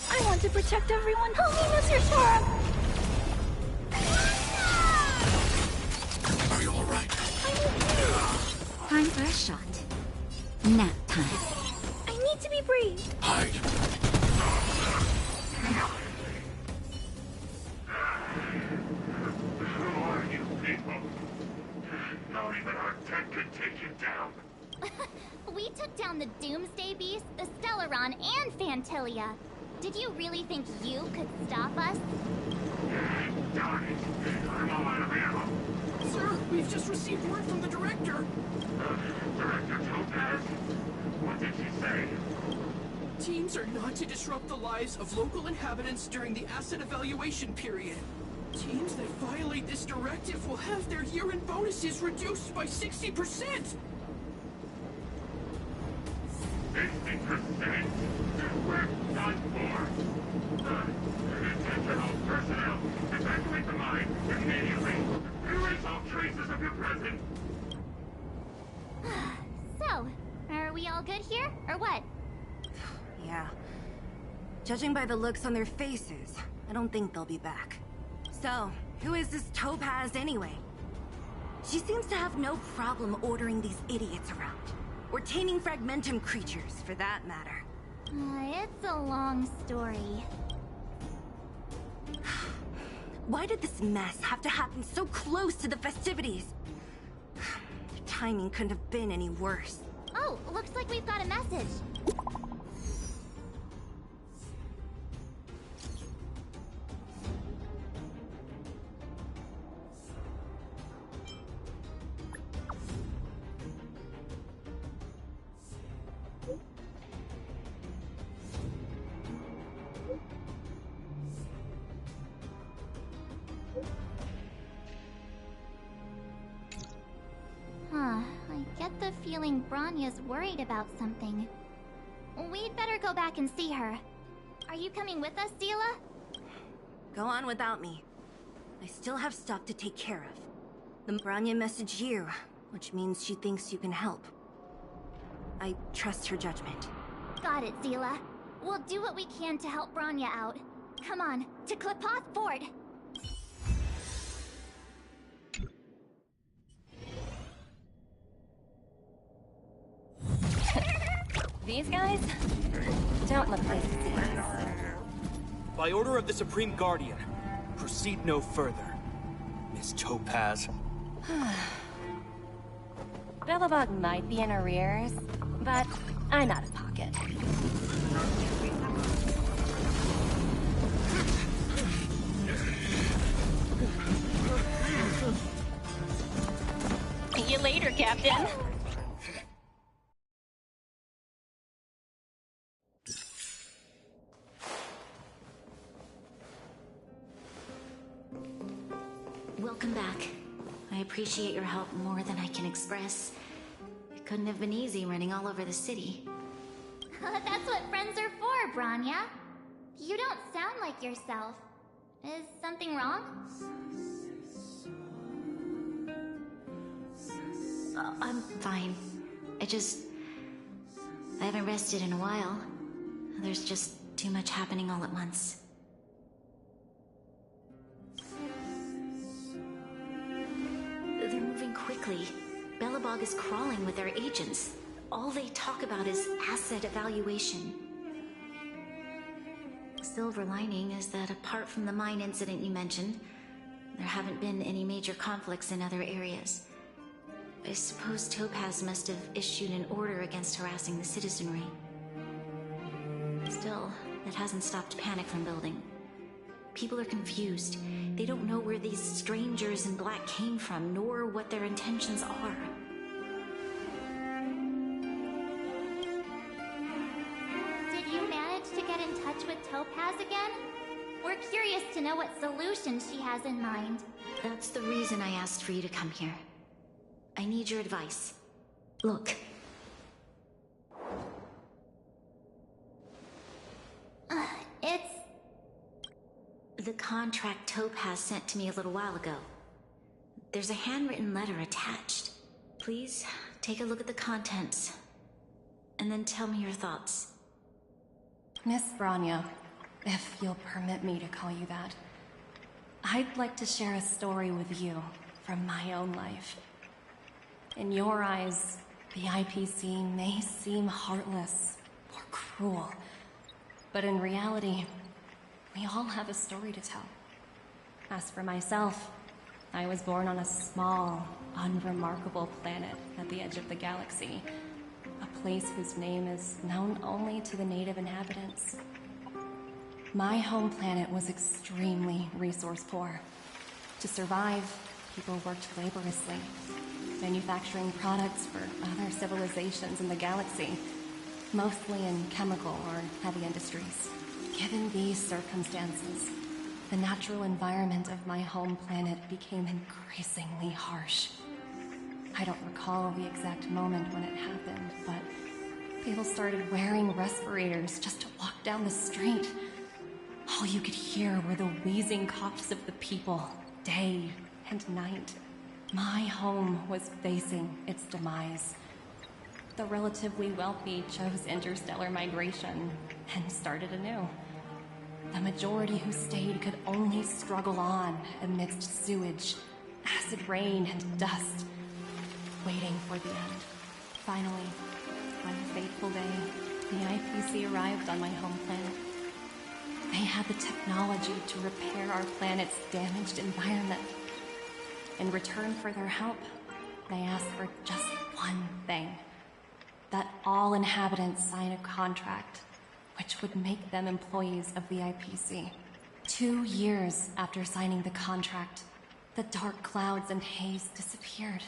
I want to protect everyone. Help me, Mr. Storm! Are you alright? Time for a shot. Nap time. I need to be briefed. Hide. Who are you people? Not even our tech could take you down. We took down the Doomsday Beast, the Stellaron, and Fantilia. Did you really think you could stop us? Darn it. I'm all out of ammo. Sir, we've just received word from the director. Director Topaz? What did she say? Teams are not to disrupt the lives of local inhabitants during the asset evaluation period. Teams that violate this directive will have their year-end bonuses reduced by 60%! 60%? We're done for. Intentional personnel, evacuate the mine immediately. Erase all traces of your presence. So, are we all good here, or what? Yeah. Judging by the looks on their faces, I don't think they'll be back. So, who is this Topaz anyway? She seems to have no problem ordering these idiots around. Or taming fragmentum creatures, for that matter. It's a long story. Why did this mess have to happen so close to the festivities? The timing couldn't have been any worse. Oh, looks like we've got a message. feeling Bronya's worried about something. We'd better go back and see her. Are you coming with us, Zila? Go on without me. I still have stuff to take care of. The Bronya messaged you, which means she thinks you can help. I trust her judgment. Got it, Zila. We'll do what we can to help Bronya out. Come on, to Klipoth Fort! These guys don't look like thieves. By order of the Supreme Guardian, proceed no further, Miss Topaz. Belobog might be in arrears, but I'm out of pocket. See you later, Captain. Welcome back. I appreciate your help more than I can express. It couldn't have been easy running all over the city. That's what friends are for, Bronya. You don't sound like yourself. Is something wrong? I'm fine. I haven't rested in a while. There's just too much happening all at once. They're moving quickly. Belobog is crawling with their agents. All they talk about is asset evaluation. Silver lining is that apart from the mine incident you mentioned, there haven't been any major conflicts in other areas. I suppose Topaz must have issued an order against harassing the citizenry. Still, that hasn't stopped panic from building. People are confused. They don't know where these strangers in black came from, nor what their intentions are. Did you manage to get in touch with Topaz again? We're curious to know what solution she has in mind. That's the reason I asked for you to come here. I need your advice. Look. It's... The contract Topaz sent to me a little while ago. There's a handwritten letter attached. Please, take a look at the contents. And then tell me your thoughts. Miss Bronya, if you'll permit me to call you that, I'd like to share a story with you from my own life. In your eyes, the IPC may seem heartless or cruel, but in reality, we all have a story to tell. As for myself, I was born on a small, unremarkable planet at the edge of the galaxy, a place whose name is known only to the native inhabitants. My home planet was extremely resource poor. To survive, people worked laboriously, manufacturing products for other civilizations in the galaxy, mostly in chemical or heavy industries. Given these circumstances, the natural environment of my home planet became increasingly harsh. I don't recall the exact moment when it happened, but people started wearing respirators just to walk down the street. All you could hear were the wheezing coughs of the people, day and night. My home was facing its demise. The relatively wealthy chose interstellar migration and started anew. The majority who stayed could only struggle on amidst sewage, acid rain, and dust, waiting for the end. Finally, one fateful day, the IPC arrived on my home planet. They had the technology to repair our planet's damaged environment. In return for their help, they asked for just one thing: that all inhabitants sign a contract which would make them employees of the IPC. 2 years after signing the contract, the dark clouds and haze disappeared,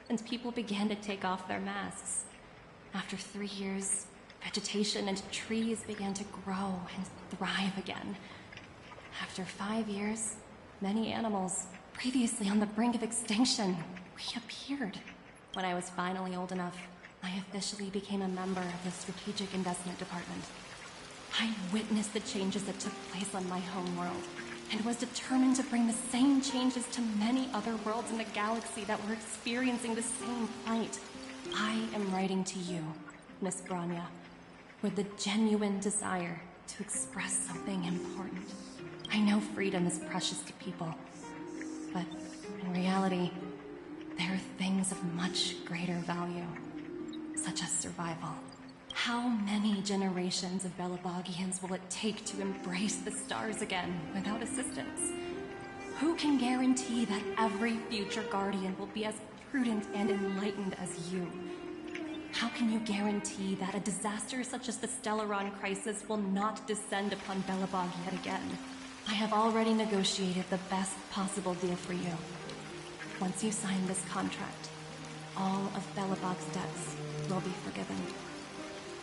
and people began to take off their masks. After 3 years, vegetation and trees began to grow and thrive again. After 5 years, many animals, previously on the brink of extinction, reappeared. When I was finally old enough, I officially became a member of the Strategic Investment Department. I witnessed the changes that took place on my home world, and was determined to bring the same changes to many other worlds in the galaxy that were experiencing the same plight. I am writing to you, Miss Branya, with the genuine desire to express something important. I know freedom is precious to people, but in reality, there are things of much greater value, such as survival. How many generations of Belabogians will it take to embrace the stars again without assistance? Who can guarantee that every future Guardian will be as prudent and enlightened as you? How can you guarantee that a disaster such as the Stellaron crisis will not descend upon Belobog yet again? I have already negotiated the best possible deal for you. Once you sign this contract, all of Belobog's debts will be forgiven.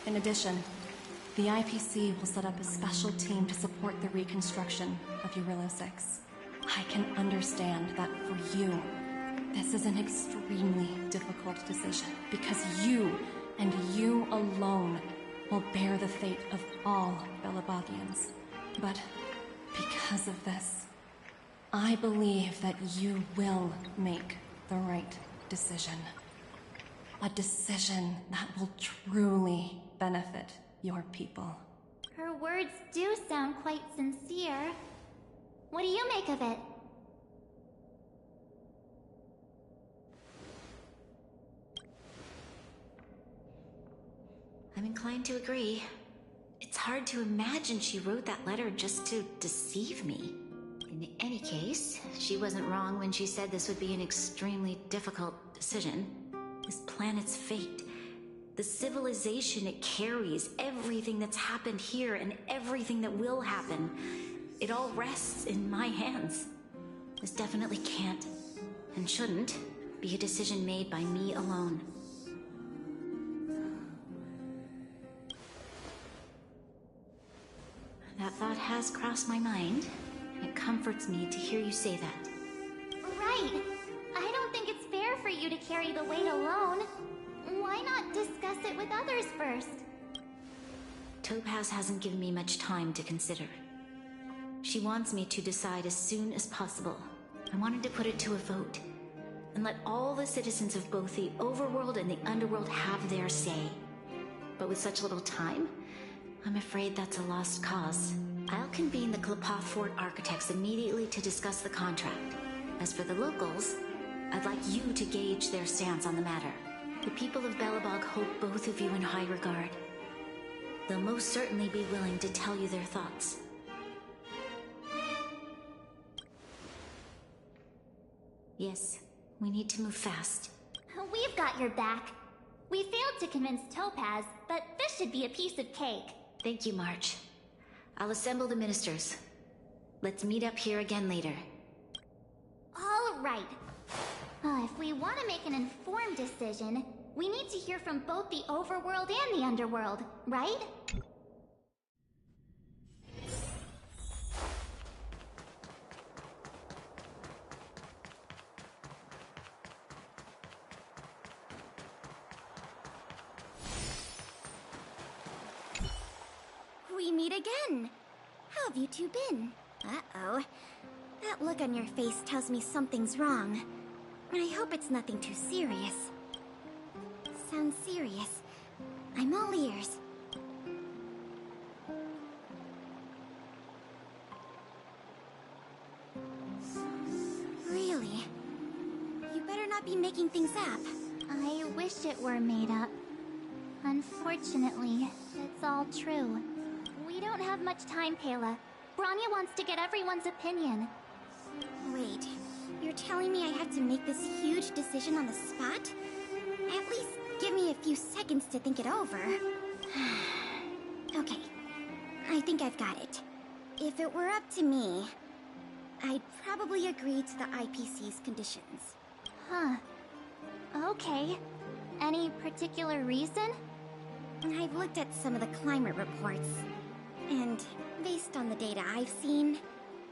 In addition, the IPC will set up a special team to support the reconstruction of Eurilo 6. I can understand that for you, this is an extremely difficult decision, because you, and you alone, will bear the fate of all Belobogians. But because of this, I believe that you will make the right decision. A decision that will truly benefit your people. Her words do sound quite sincere. What do you make of it? I'm inclined to agree. It's hard to imagine she wrote that letter just to deceive me. In any case, she wasn't wrong when she said this would be an extremely difficult decision. This planet's fate, the civilization it carries, everything that's happened here and everything that will happen, it all rests in my hands. This definitely can't, and shouldn't, be a decision made by me alone. That thought has crossed my mind. It comforts me to hear you say that. Right. I don't think it's fair for you to carry the weight alone. Why not discuss it with others first? Topaz hasn't given me much time to consider. She wants me to decide as soon as possible. I wanted to put it to a vote, and let all the citizens of both the overworld and the underworld have their say. But with such little time, I'm afraid that's a lost cause. I'll convene the Klapath Fort architects immediately to discuss the contract. As for the locals, I'd like you to gauge their stance on the matter. The people of Belobog hold both of you in high regard. They'll most certainly be willing to tell you their thoughts. Yes, we need to move fast. We've got your back. We failed to convince Topaz, but this should be a piece of cake. Thank you, March. I'll assemble the ministers. Let's meet up here again later. All right. If we want to make an informed decision, we need to hear from both the overworld and the underworld, right? We meet again. How have you two been? Uh-oh. That look on your face tells me something's wrong. I hope it's nothing too serious. Sounds serious. I'm all ears. Really? You better not be making things up. I wish it were made up. Unfortunately, it's all true. We don't have much time, Kayla. Branya wants to get everyone's opinion. Wait, you're telling me I have to make this huge decision on the spot? At least give me a few seconds to think it over. Okay, I think I've got it. If it were up to me, I'd probably agree to the IPC's conditions. Huh. Okay. Any particular reason? I've looked at some of the climate reports, and based on the data I've seen,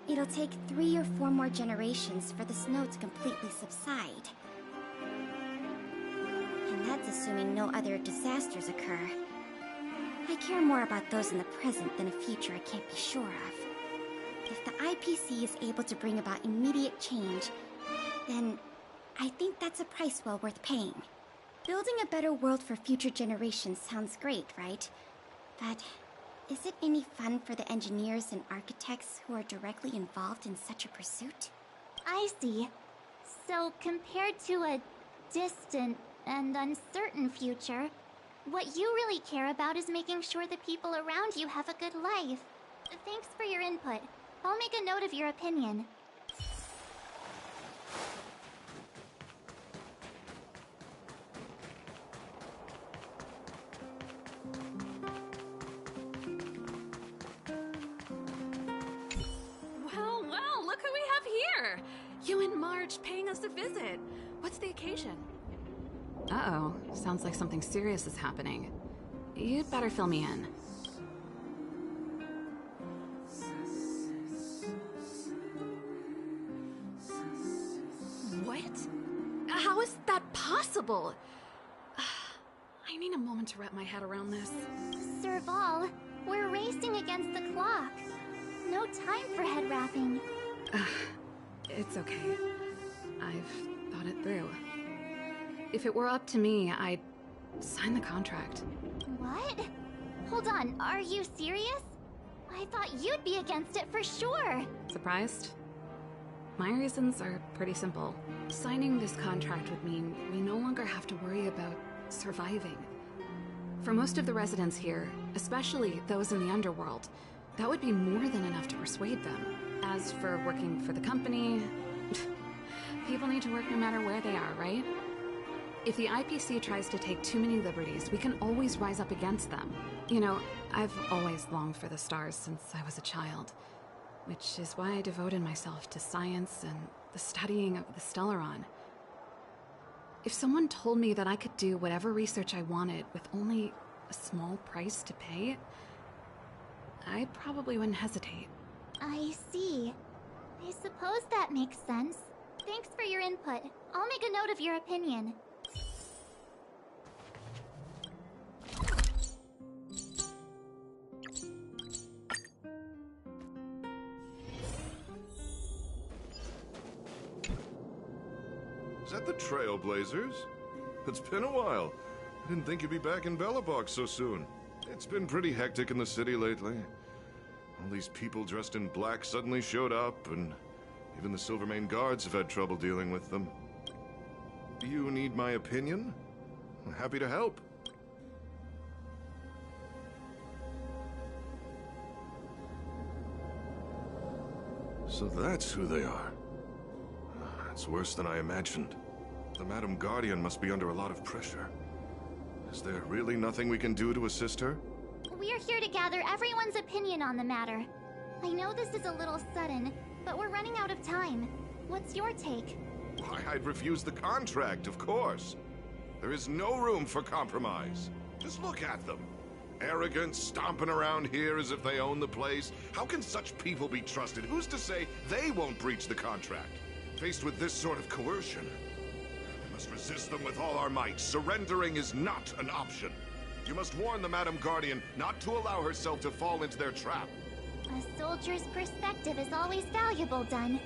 it'll take 3 or 4 more generations for the snow to completely subside. And That's assuming no other disasters occur. I care more about those in the present than a future I can't be sure of. If the IPC is able to bring about immediate change, then I think that's a price well worth paying. Building a better world for future generations sounds great, right? But is it any fun for the engineers and architects who are directly involved in such a pursuit? I see. So, compared to a distant and uncertain future, what you really care about is making sure the people around you have a good life. Thanks for your input. I'll make a note of your opinion. Well, look who we have here! You and Marge paying us a visit. What's the occasion? Uh-oh, sounds like something serious is happening. You'd better fill me in. What? How is that possible? I need a moment to wrap my head around this. Serval, we're racing against the clock. No time for head wrapping. It's okay. I've thought it through. If it were up to me, I'd sign the contract. What? Hold on, are you serious? I thought you'd be against it for sure. Surprised? My reasons are pretty simple. Signing this contract would mean we no longer have to worry about surviving. For most of the residents here, especially those in the underworld, that would be more than enough to persuade them. As for working for the company, people need to work no matter where they are, right? If the IPC tries to take too many liberties, we can always rise up against them. You know, I've always longed for the stars since I was a child, which is why I devoted myself to science and the studying of the Stellaron. If someone told me that I could do whatever research I wanted with only a small price to pay, I probably wouldn't hesitate. I see. I suppose that makes sense. Thanks for your input. I'll make a note of your opinion. Is that the Trailblazers? It's been a while. I didn't think you'd be back in Belobog so soon. It's been pretty hectic in the city lately. All these people dressed in black suddenly showed up, and even the Silvermane guards have had trouble dealing with them. Do you need my opinion? I'm happy to help. So that's who they are. It's worse than I imagined. The Madam Guardian must be under a lot of pressure. Is there really nothing we can do to assist her? We're here to gather everyone's opinion on the matter. I know this is a little sudden, but we're running out of time. What's your take? Why, I'd refuse the contract, of course. There is no room for compromise. Just look at them. Arrogant, stomping around here as if they own the place. How can such people be trusted? Who's to say they won't breach the contract? Faced with this sort of coercion, we must resist them with all our might. Surrendering is not an option. You must warn the Madam Guardian not to allow herself to fall into their trap. A soldier's perspective is always valuable, Dunn.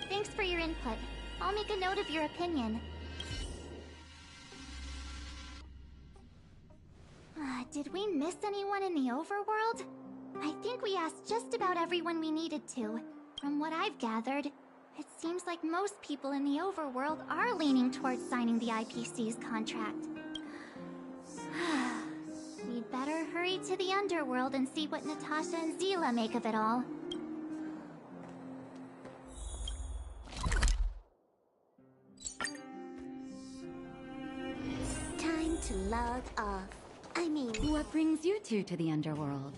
Thanks for your input. I'll make a note of your opinion. Did we miss anyone in the overworld? I think we asked just about everyone we needed to. From what I've gathered, it seems like most people in the overworld are leaning towards signing the IPC's contract. We'd better hurry to the underworld and see what Natasha and Zila make of it all. Time to log off. I mean... What brings you two to the underworld?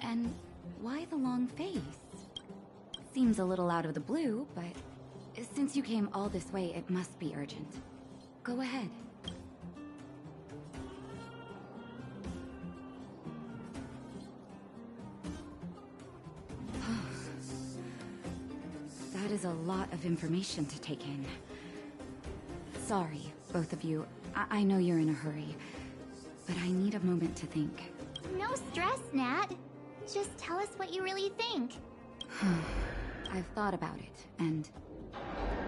And why the long face? Seems a little out of the blue, but since you came all this way, it must be urgent. Go ahead. That is a lot of information to take in. Sorry, both of you. I know you're in a hurry, but I need a moment to think. No stress, Nat. Just tell us what you really think. I've thought about it, and...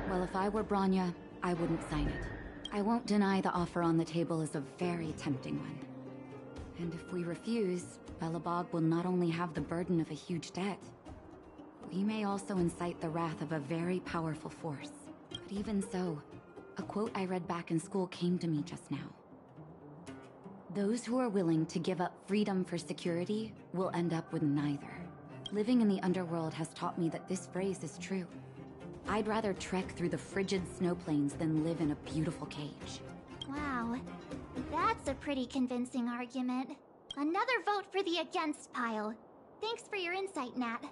well, if I were Bronya, I wouldn't sign it. I won't deny the offer on the table is a very tempting one. And if we refuse, Belobog will not only have the burden of a huge debt, we may also incite the wrath of a very powerful force. But even so, a quote I read back in school came to me just now. Those who are willing to give up freedom for security will end up with neither. Living in the underworld has taught me that this phrase is true. I'd rather trek through the frigid snow plains than live in a beautiful cage. Wow, that's a pretty convincing argument. Another vote for the against pile. Thanks for your insight, Nat.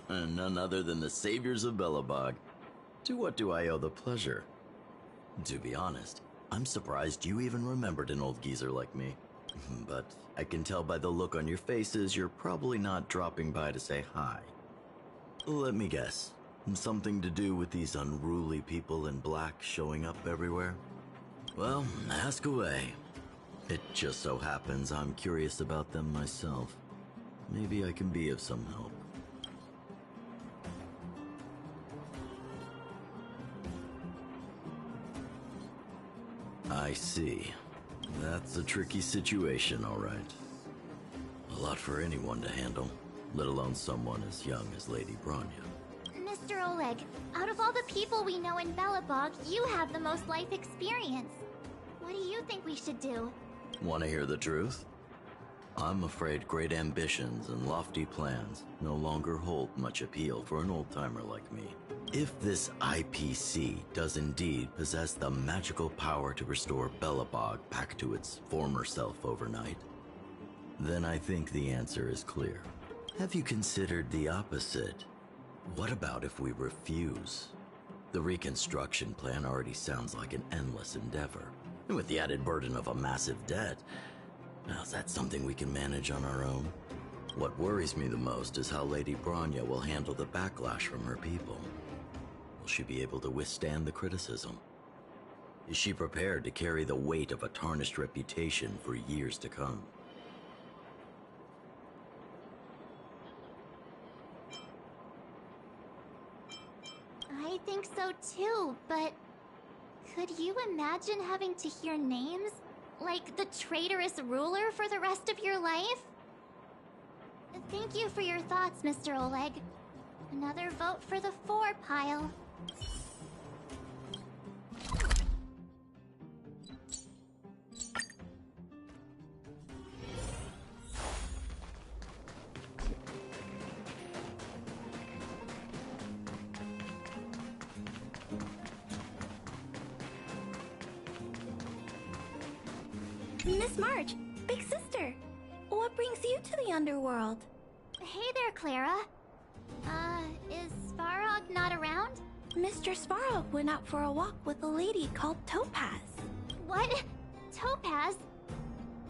None other than the saviors of Belobog. To what do I owe the pleasure? To be honest, I'm surprised you even remembered an old geezer like me. But I can tell by the look on your faces you're probably not dropping by to say hi. Let me guess. Something to do with these unruly people in black showing up everywhere? Well, ask away. It just so happens I'm curious about them myself. Maybe I can be of some help. I see. That's a tricky situation, all right. A lot for anyone to handle, let alone someone as young as Lady Bronya. Mr. Oleg, out of all the people we know in Belobog, you have the most life experience. What do you think we should do? Want to hear the truth? I'm afraid great ambitions and lofty plans no longer hold much appeal for an old-timer like me. If this IPC does indeed possess the magical power to restore Belobog back to its former self overnight, then I think the answer is clear. Have you considered the opposite? What about if we refuse? The reconstruction plan already sounds like an endless endeavor. And with the added burden of a massive debt, now is that something we can manage on our own? What worries me the most is how Lady Bronya will handle the backlash from her people. Will she be able to withstand the criticism? Is she prepared to carry the weight of a tarnished reputation for years to come? I think so too, but... could you imagine having to hear names? Like the traitorous ruler for the rest of your life? Thank you for your thoughts, Mr. Oleg. Another vote for the 4 pile. Miss March, big sister, what brings you to the underworld? Hey there, Clara. Is Svarog not around? Mr. Svarog went out for a walk with a lady called Topaz. What? Topaz?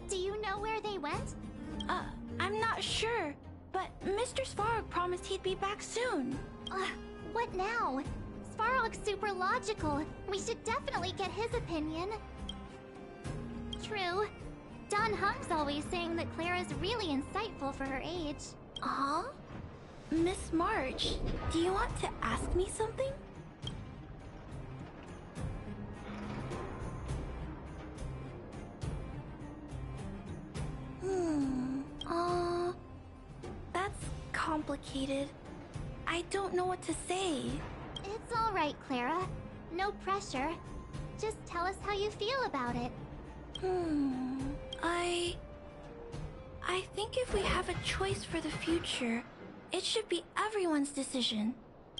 Do you know where they went? I'm not sure, but Mr. Svarog promised he'd be back soon. What now? Svarog's super logical. We should definitely get his opinion. True. Don Hung's always saying that Clara's really insightful for her age. Huh? Miss March, do you want to ask me something? That's complicated. I don't know what to say. It's all right, Clara. No pressure. Just tell us how you feel about it. I think if we have a choice for the future, it should be everyone's decision.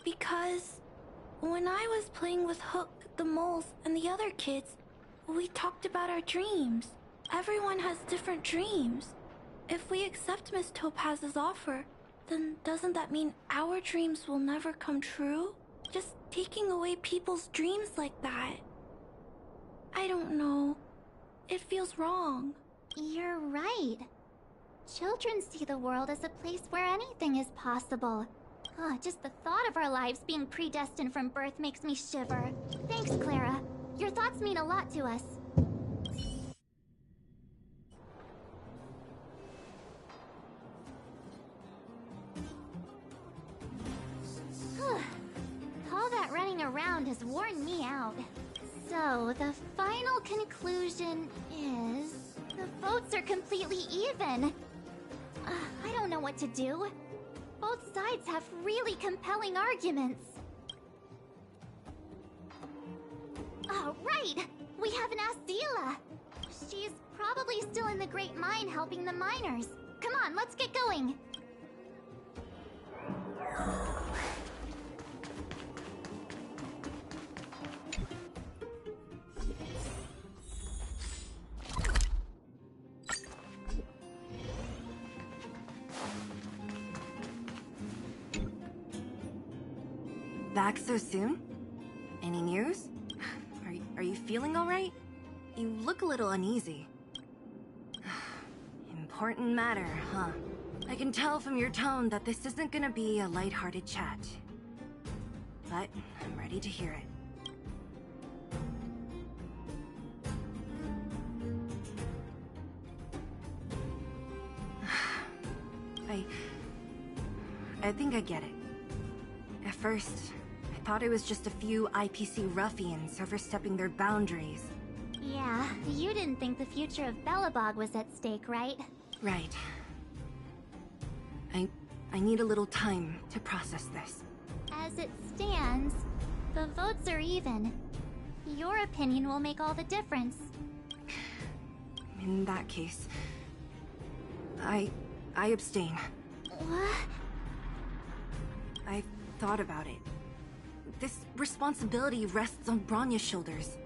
Because when I was playing with Hook, the moles, and the other kids, we talked about our dreams. Everyone has different dreams. If we accept Miss Topaz's offer, then doesn't that mean our dreams will never come true? Just taking away people's dreams like that. I don't know. It feels wrong. You're right. Children see the world as a place where anything is possible. Just the thought of our lives being predestined from birth makes me shiver. Thanks, Clara. Your thoughts mean a lot to us. All that running around has worn me out. So, the final conclusion is... the votes are completely even. I don't know what to do. Both sides have really compelling arguments. Oh, right! We haven't asked Zila. She's probably still in the Great Mine helping the miners. Come on, let's get going. Back so soon? Any news? Are you feeling alright? You look a little uneasy. Important matter, huh? I can tell from your tone that this isn't gonna be a lighthearted chat. But I'm ready to hear it. I think I get it. At first, I thought it was just a few IPC ruffians overstepping their boundaries. Yeah, you didn't think the future of Belobog was at stake, right? Right. I need a little time to process this. As it stands, the votes are even. Your opinion will make all the difference. In that case, I abstain. What? I've thought about it. This responsibility rests on Bronya's shoulders,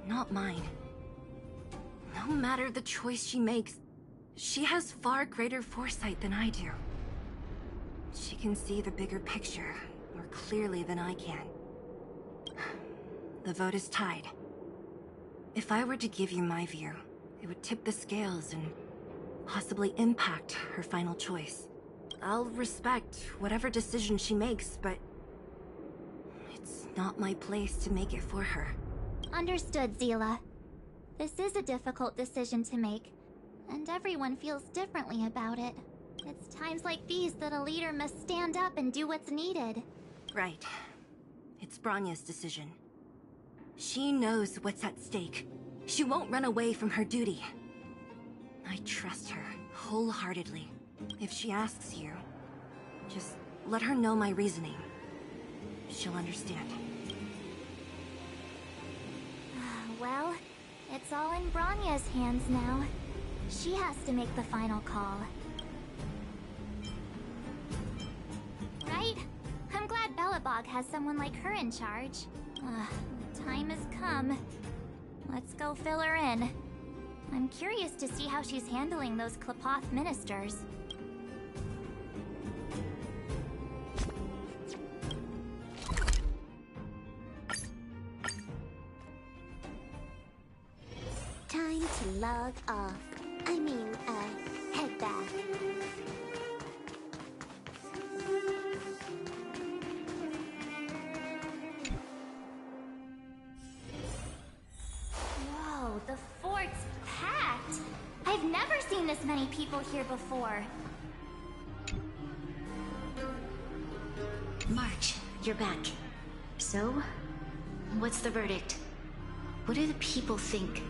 not mine. No matter the choice she makes, she has far greater foresight than I do. She can see the bigger picture more clearly than I can. The vote is tied. If I were to give you my view, it would tip the scales and possibly impact her final choice. I'll respect whatever decision she makes, but it's not my place to make it for her. Understood, Zila. This is a difficult decision to make, and everyone feels differently about it. It's times like these that a leader must stand up and do what's needed. Right. It's Bronya's decision. She knows what's at stake. She won't run away from her duty. I trust her wholeheartedly. If she asks you, just let her know my reasoning. She'll understand. Well, it's all in Bronya's hands now. She has to make the final call. Right? I'm glad Belobog has someone like her in charge. The time has come. Let's go fill her in. I'm curious to see how she's handling those Klapoth ministers. Time to log off. Head back. Whoa, the fort's packed! I've never seen this many people here before. March, you're back. So, what's the verdict? What do the people think?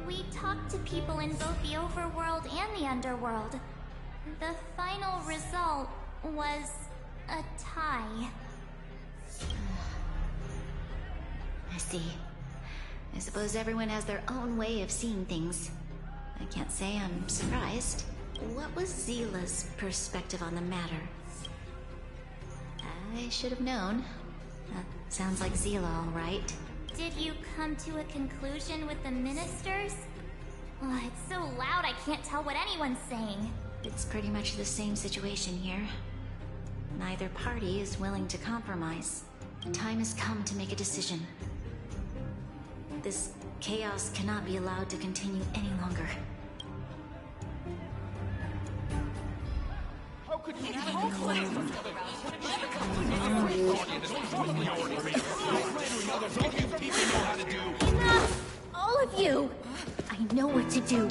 We talked to people in both the overworld and the underworld. The final result was a tie. I see. I suppose everyone has their own way of seeing things. I can't say I'm surprised. What was Zila's perspective on the matter? I should have known. That sounds like Zila, all right. Did you come to a conclusion with the ministers? Oh, it's so loud I can't tell what anyone's saying. It's pretty much the same situation here. Neither party is willing to compromise. The time has come to make a decision. This chaos cannot be allowed to continue any longer. Enough! All of you! I know what to do.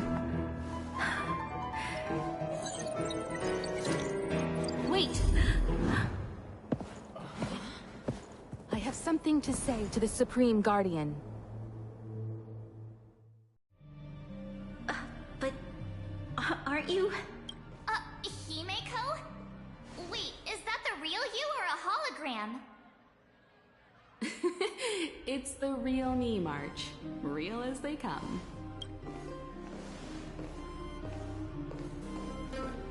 Wait! I have something to say to the Supreme Guardian. But aren't you? Himeko? Wait, is that the real you or a hologram? It's the real me, March. Real as they come.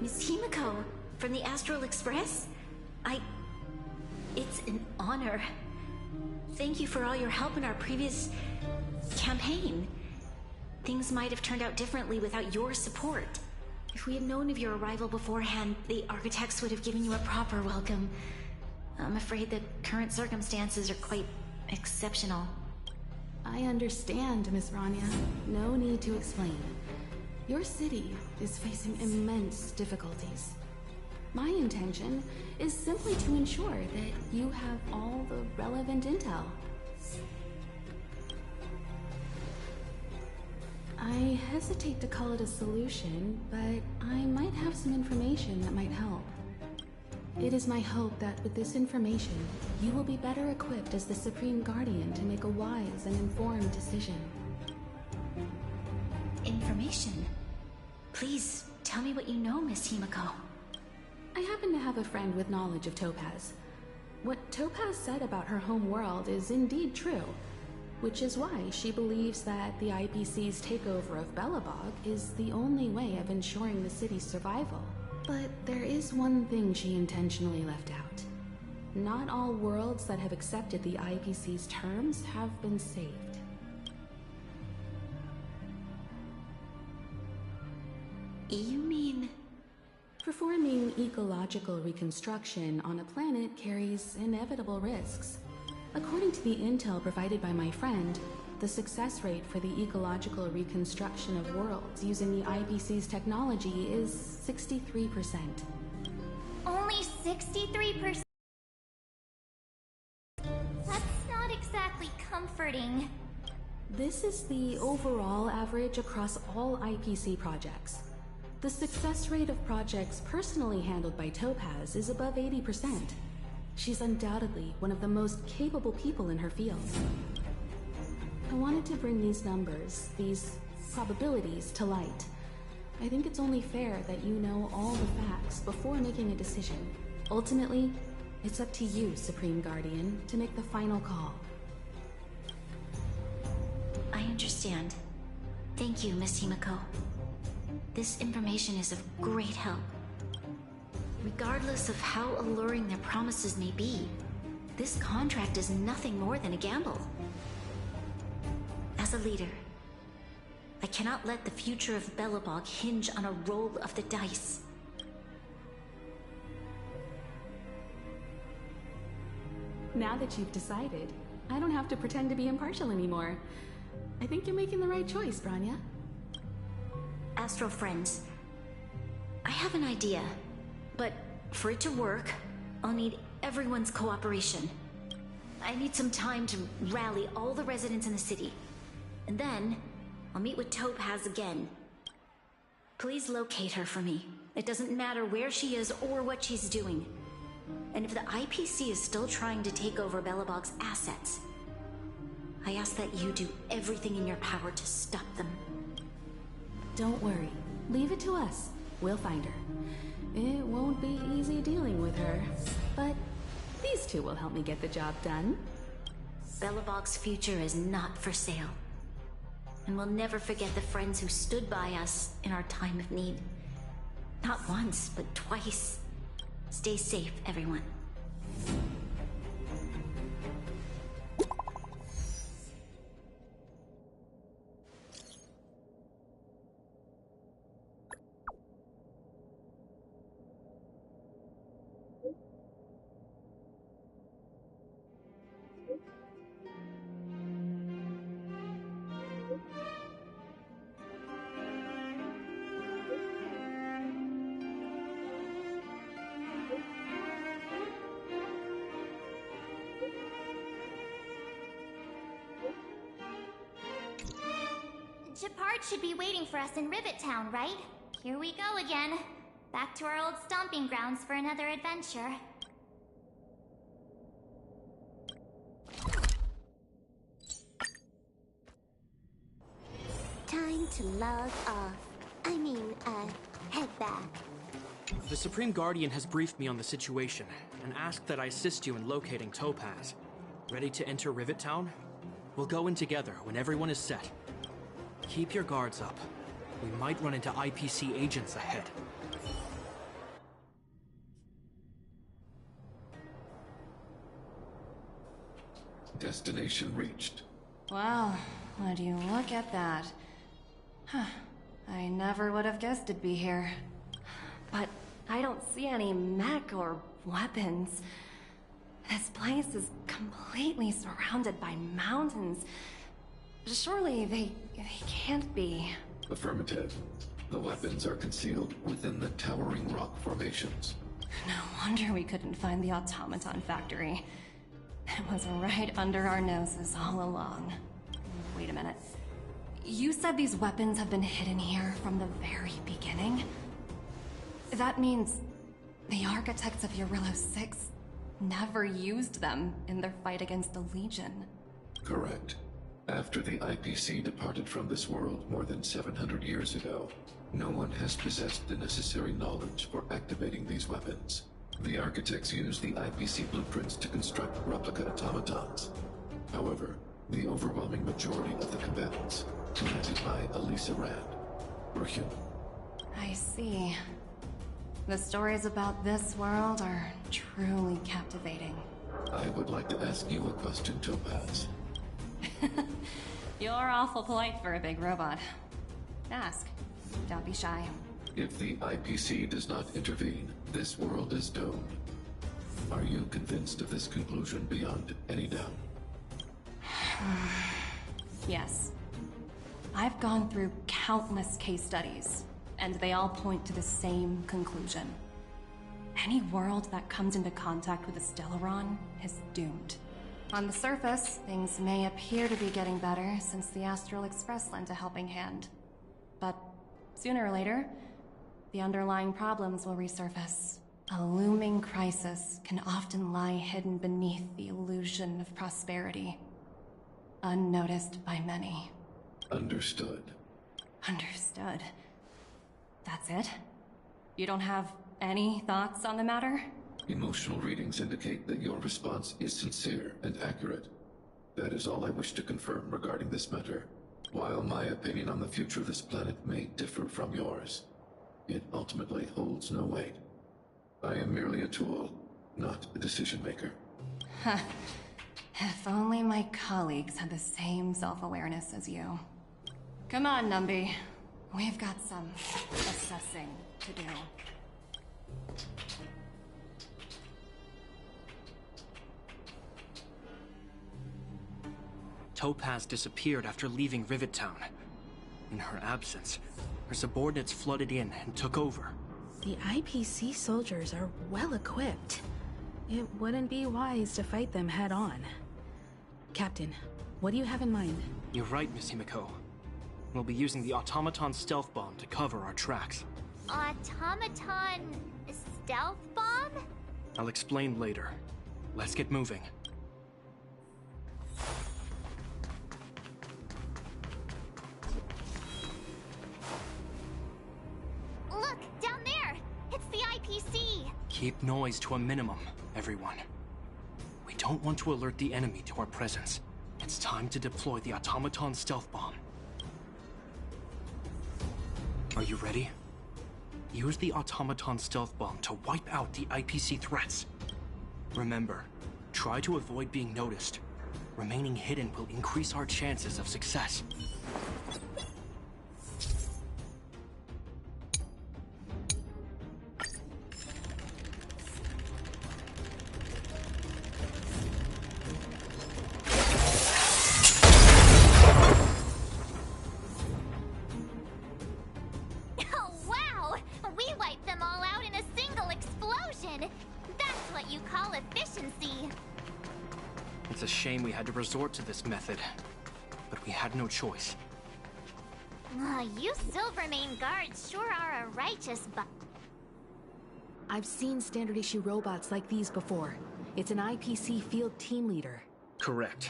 Miss Himeko, from the Astral Express? It's an honor. Thank you for all your help in our previous campaign. Things might have turned out differently without your support. If we had known of your arrival beforehand, the architects would have given you a proper welcome. I'm afraid the current circumstances are quite exceptional. I understand, Miss Rania. No need to explain. Your city is facing immense difficulties. My intention is simply to ensure that you have all the relevant intel. I hesitate to call it a solution, but I might have some information that might help. It is my hope that with this information, you will be better equipped as the Supreme Guardian to make a wise and informed decision. Information? Please, tell me what you know, Miss Himeko. I happen to have a friend with knowledge of Topaz. What Topaz said about her home world is indeed true, which is why she believes that the IPC's takeover of Belobog is the only way of ensuring the city's survival. But there is one thing she intentionally left out. Not all worlds that have accepted the IPC's terms have been saved. You mean... Performing ecological reconstruction on a planet carries inevitable risks. According to the intel provided by my friend, the success rate for the ecological reconstruction of worlds using the IPC's technology is 63%. Only 63%? That's not exactly comforting. This is the overall average across all IPC projects. The success rate of projects personally handled by Topaz is above 80%. She's undoubtedly one of the most capable people in her field. I wanted to bring these numbers, these probabilities, to light. I think it's only fair that you know all the facts before making a decision. Ultimately, it's up to you, Supreme Guardian, to make the final call. I understand. Thank you, Miss Himeko. This information is of great help. Regardless of how alluring their promises may be, this contract is nothing more than a gamble. As a leader, I cannot let the future of Belobog hinge on a roll of the dice. Now that you've decided, I don't have to pretend to be impartial anymore. I think you're making the right choice, Branya. Astro friends, I have an idea, but for it to work, I'll need everyone's cooperation. I need some time to rally all the residents in the city, and then I'll meet with Topaz again. Please locate her for me. It doesn't matter where she is or what she's doing. And if the IPC is still trying to take over Belobog's assets, I ask that you do everything in your power to stop them. Don't worry. Leave it to us. We'll find her. It won't be easy dealing with her, but these two will help me get the job done. Belobog's future is not for sale. And we'll never forget the friends who stood by us in our time of need. Not once, but twice. Stay safe, everyone. guards should be waiting for us in Rivet Town, right? Here we go again. Back to our old stomping grounds for another adventure. Time to log off. Head back. The Supreme Guardian has briefed me on the situation and asked that I assist you in locating Topaz. Ready to enter Rivet Town? We'll go in together when everyone is set. Keep your guards up. We might run into IPC agents ahead. Destination reached. Wow, would you look at that? Huh. I never would have guessed it'd be here. But I don't see any mech or weapons. This place is completely surrounded by mountains. Surely they can't be. Affirmative. The weapons are concealed within the towering rock formations. No wonder we couldn't find the automaton factory. It was right under our noses all along. Wait a minute. You said these weapons have been hidden here from the very beginning? That means the architects of Eurillo 6 never used them in their fight against the Legion. Correct. After the IPC departed from this world more than 700 years ago, no one has possessed the necessary knowledge for activating these weapons. The architects used the IPC blueprints to construct replica automatons. However, the overwhelming majority of the combatants, commanded by Elisa Rand, were human. I see. The stories about this world are truly captivating. I would like to ask you a question, Topaz. You're awful polite for a big robot. Ask. Don't be shy. If the IPC does not intervene, this world is doomed. Are you convinced of this conclusion beyond any doubt? Yes. I've gone through countless case studies, and they all point to the same conclusion. Any world that comes into contact with a Stellaron is doomed. On the surface, things may appear to be getting better since the Astral Express lent a helping hand. But sooner or later, the underlying problems will resurface. A looming crisis can often lie hidden beneath the illusion of prosperity, unnoticed by many. Understood. Understood. That's it? You don't have any thoughts on the matter? Emotional readings indicate that your response is sincere and accurate. That is all I wish to confirm regarding this matter. While my opinion on the future of this planet may differ from yours, it ultimately holds no weight. I am merely a tool, not a decision maker. Huh. If only my colleagues had the same self-awareness as you. Come on, Numby. We've got some assessing to do. Topaz disappeared after leaving Rivet Town. In her absence, her subordinates flooded in and took over. The IPC soldiers are well equipped. It wouldn't be wise to fight them head on. Captain, what do you have in mind? You're right, Miss Himiko. We'll be using the automaton stealth bomb to cover our tracks. Automaton stealth bomb? I'll explain later. Let's get moving. Look, down there! It's the IPC! Keep noise to a minimum, everyone. We don't want to alert the enemy to our presence. It's time to deploy the automaton stealth bomb. Are you ready? Use the automaton stealth bomb to wipe out the IPC threats. Remember, try to avoid being noticed. Remaining hidden will increase our chances of success. It's a shame we had to resort to this method, but we had no choice. You Silvermane guards sure are a righteous I've seen standard issue robots like these before. It's an IPC field team leader. Correct.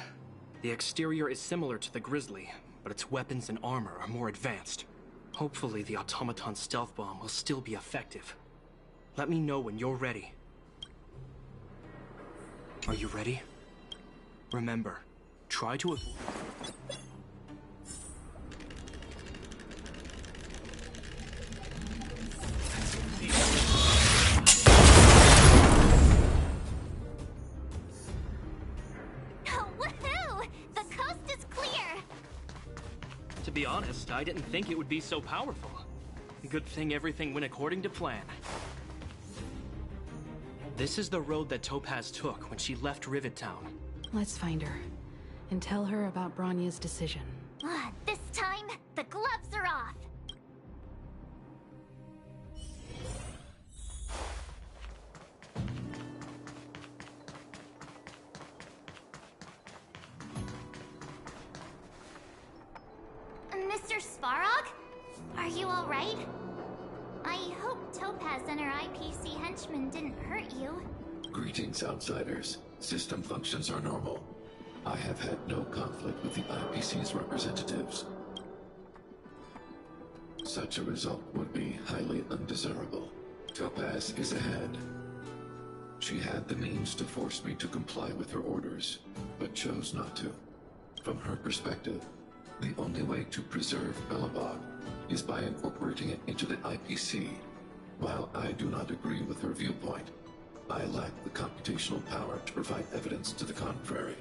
The exterior is similar to the Grizzly, but its weapons and armor are more advanced. Hopefully the automaton stealth bomb will still be effective. Let me know when you're ready. Are you ready? Remember, try to... Woohoo! The coast is clear! To be honest, I didn't think it would be so powerful. Good thing everything went according to plan. This is the road that Topaz took when she left Rivet Town. Let's find her and tell her about Bronya's decision. This time, the gloves are off! Mr. Svarog? Are you alright? I hope Topaz and her IPC henchmen didn't hurt you. Greetings, outsiders. System functions are normal. I have had no conflict with the IPC's representatives. Such a result would be highly undesirable. Topaz is ahead. She had the means to force me to comply with her orders, but chose not to. From her perspective, the only way to preserve Belobog is by incorporating it into the IPC. While I do not agree with her viewpoint, I lack the computational power to provide evidence to the contrary.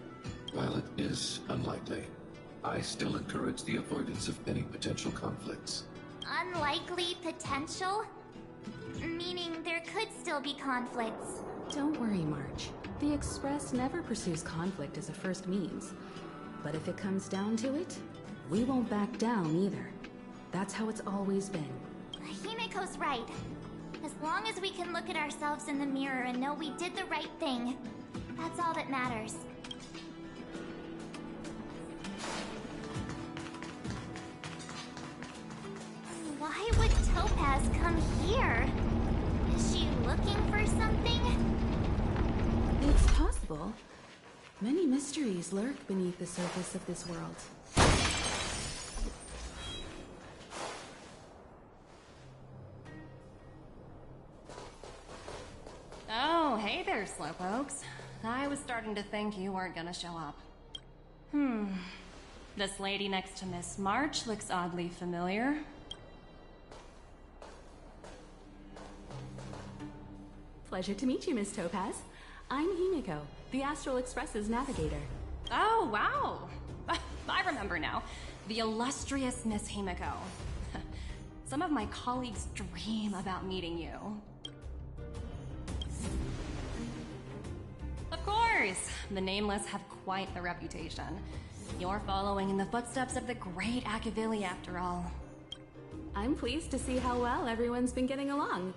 While it is unlikely, I still encourage the avoidance of any potential conflicts. Unlikely potential? Meaning there could still be conflicts. Don't worry, March. The Express never pursues conflict as a first means. But if it comes down to it, we won't back down either. That's how it's always been. Himeko's right. As long as we can look at ourselves in the mirror and know we did the right thing, that's all that matters. Why would Topaz come here? Is she looking for something? It's possible. Many mysteries lurk beneath the surface of this world. Oh, hey there, Slowpokes. I was starting to think you weren't gonna show up. This lady next to Miss March looks oddly familiar. Pleasure to meet you, Miss Topaz. I'm Himeko, the Astral Express's navigator. Oh, wow! I remember now. The illustrious Miss Himeko. Some of my colleagues dream about meeting you. Of course! The Nameless have quite the reputation. You're following in the footsteps of the great Akavili, after all. I'm pleased to see how well everyone's been getting along.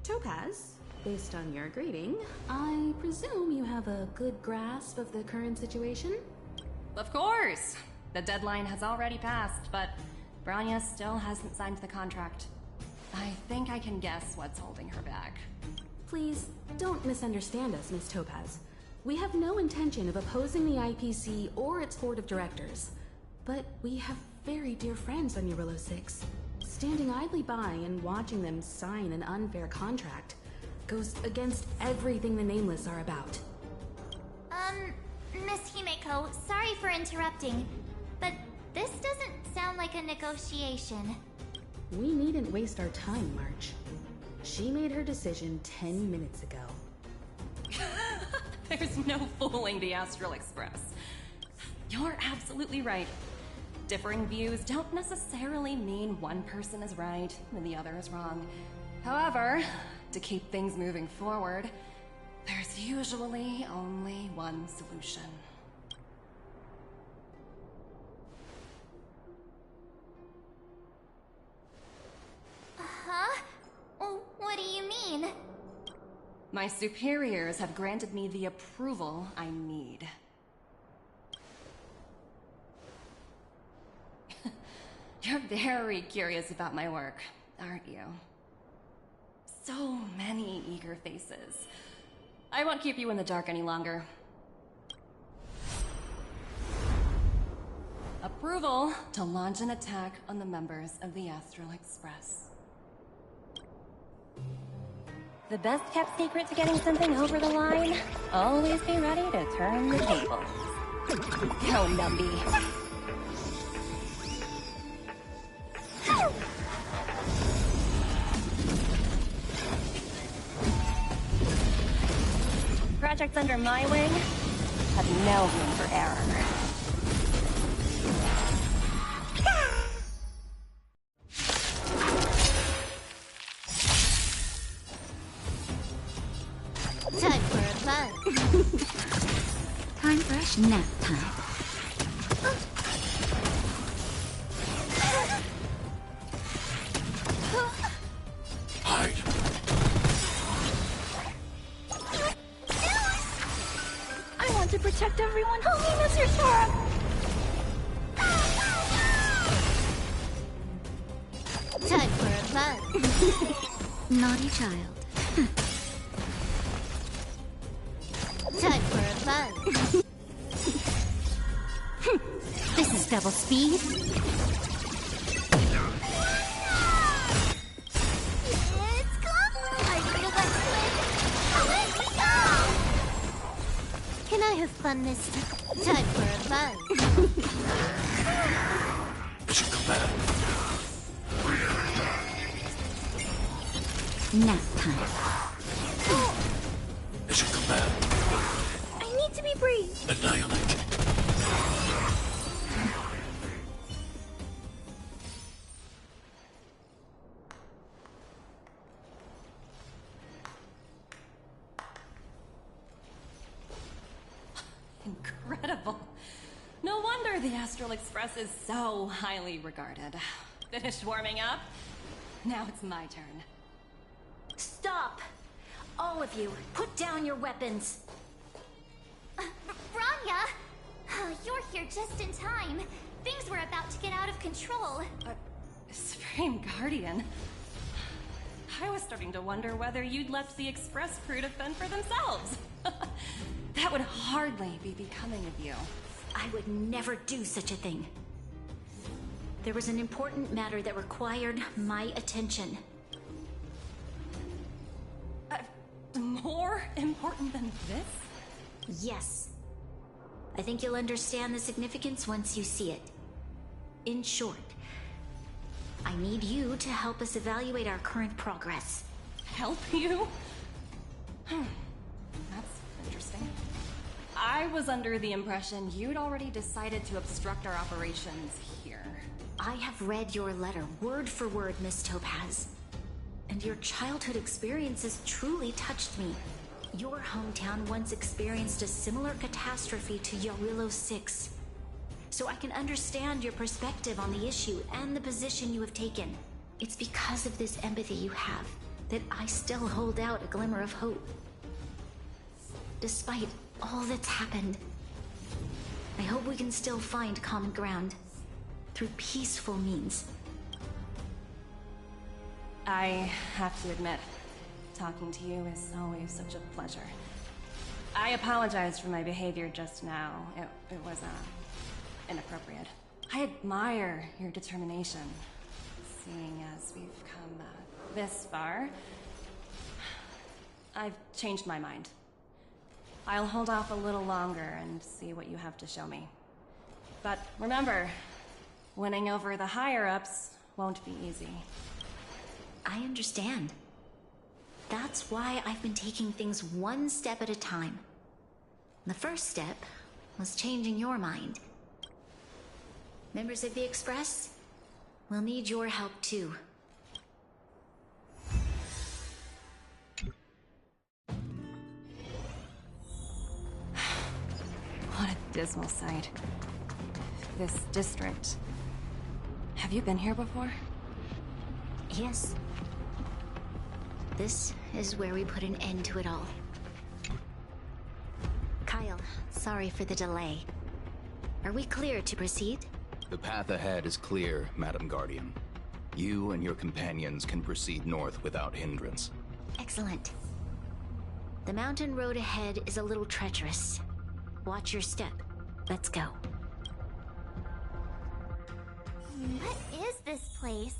Topaz, based on your greeting, I presume you have a good grasp of the current situation? Of course! The deadline has already passed, but Bronya still hasn't signed the contract. I think I can guess what's holding her back. Please, don't misunderstand us, Miss Topaz. We have no intention of opposing the IPC or its board of directors. But we have very dear friends on Urillo 6. Standing idly by and watching them sign an unfair contract goes against everything the Nameless are about. Miss Himeko, sorry for interrupting, but this doesn't sound like a negotiation. We needn't waste our time, March. She made her decision 10 minutes ago. There's no fooling the Astral Express. You're absolutely right. Differing views don't necessarily mean one person is right and the other is wrong. However, to keep things moving forward, there's usually only one solution. Huh? What do you mean? My superiors have granted me the approval I need. You're very curious about my work, aren't you? So many eager faces. I won't keep you in the dark any longer. Approval to launch an attack on the members of the Astral Express. The best kept secret to getting something over the line? Always be ready to turn the tables. Go, Numby. Projects under my wing have no room for error. Time for a fun. Time for a nap time. Hide. I want to protect everyone. Help me, Mr. Sora. Time for a fun. Naughty child. Time for a fun. This is double speed. It's gone. I feel like let me go. Can I have fun this time? Time for a fun. Mission command. Nap time. Mission command. I need to be brief. Annihilate. Incredible. No wonder the Astral Express is so highly regarded. Finished warming up? Now it's my turn. Stop! All of you, put down your weapons. Rania! You're here just in time. Things were about to get out of control. Supreme Guardian? I was starting to wonder whether you'd left the Express crew to fend for themselves. That would hardly be becoming of you. I would never do such a thing. There was an important matter that required my attention. More important than this? Yes. I think you'll understand the significance once you see it. In short, I need you to help us evaluate our current progress. Help you? That's interesting. I was under the impression you'd already decided to obstruct our operations here. I have read your letter word for word, Miss Topaz. And your childhood experiences truly touched me. Your hometown once experienced a similar catastrophe to Yarillo 6. So I can understand your perspective on the issue and the position you have taken. It's because of this empathy you have that I still hold out a glimmer of hope. Despite all that's happened, I hope we can still find common ground through peaceful means. I have to admit, talking to you is always such a pleasure. I apologize for my behavior just now. It was, inappropriate. I admire your determination, seeing as we've come this far. I've changed my mind. I'll hold off a little longer and see what you have to show me. But remember, winning over the higher-ups won't be easy. I understand. That's why I've been taking things one step at a time. The first step was changing your mind. Members of the Express, we'll need your help too. What a dismal sight. This district. Have you been here before? Yes. This is where we put an end to it all. Kyle, sorry for the delay. Are we clear to proceed? The path ahead is clear, Madam Guardian. You and your companions can proceed north without hindrance. Excellent. The mountain road ahead is a little treacherous. Watch your step. Let's go. What is this place?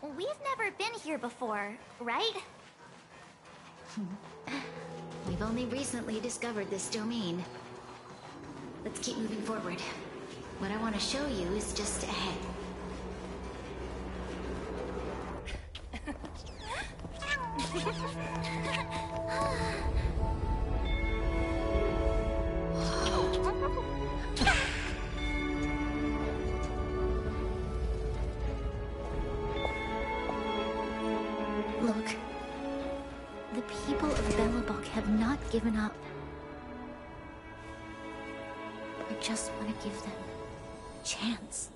We've never been here before, right? We've only recently discovered this domain. Let's keep moving forward. What I want to show you is just ahead. Look. The people of Belobog have not given up. I just want to give them a chance.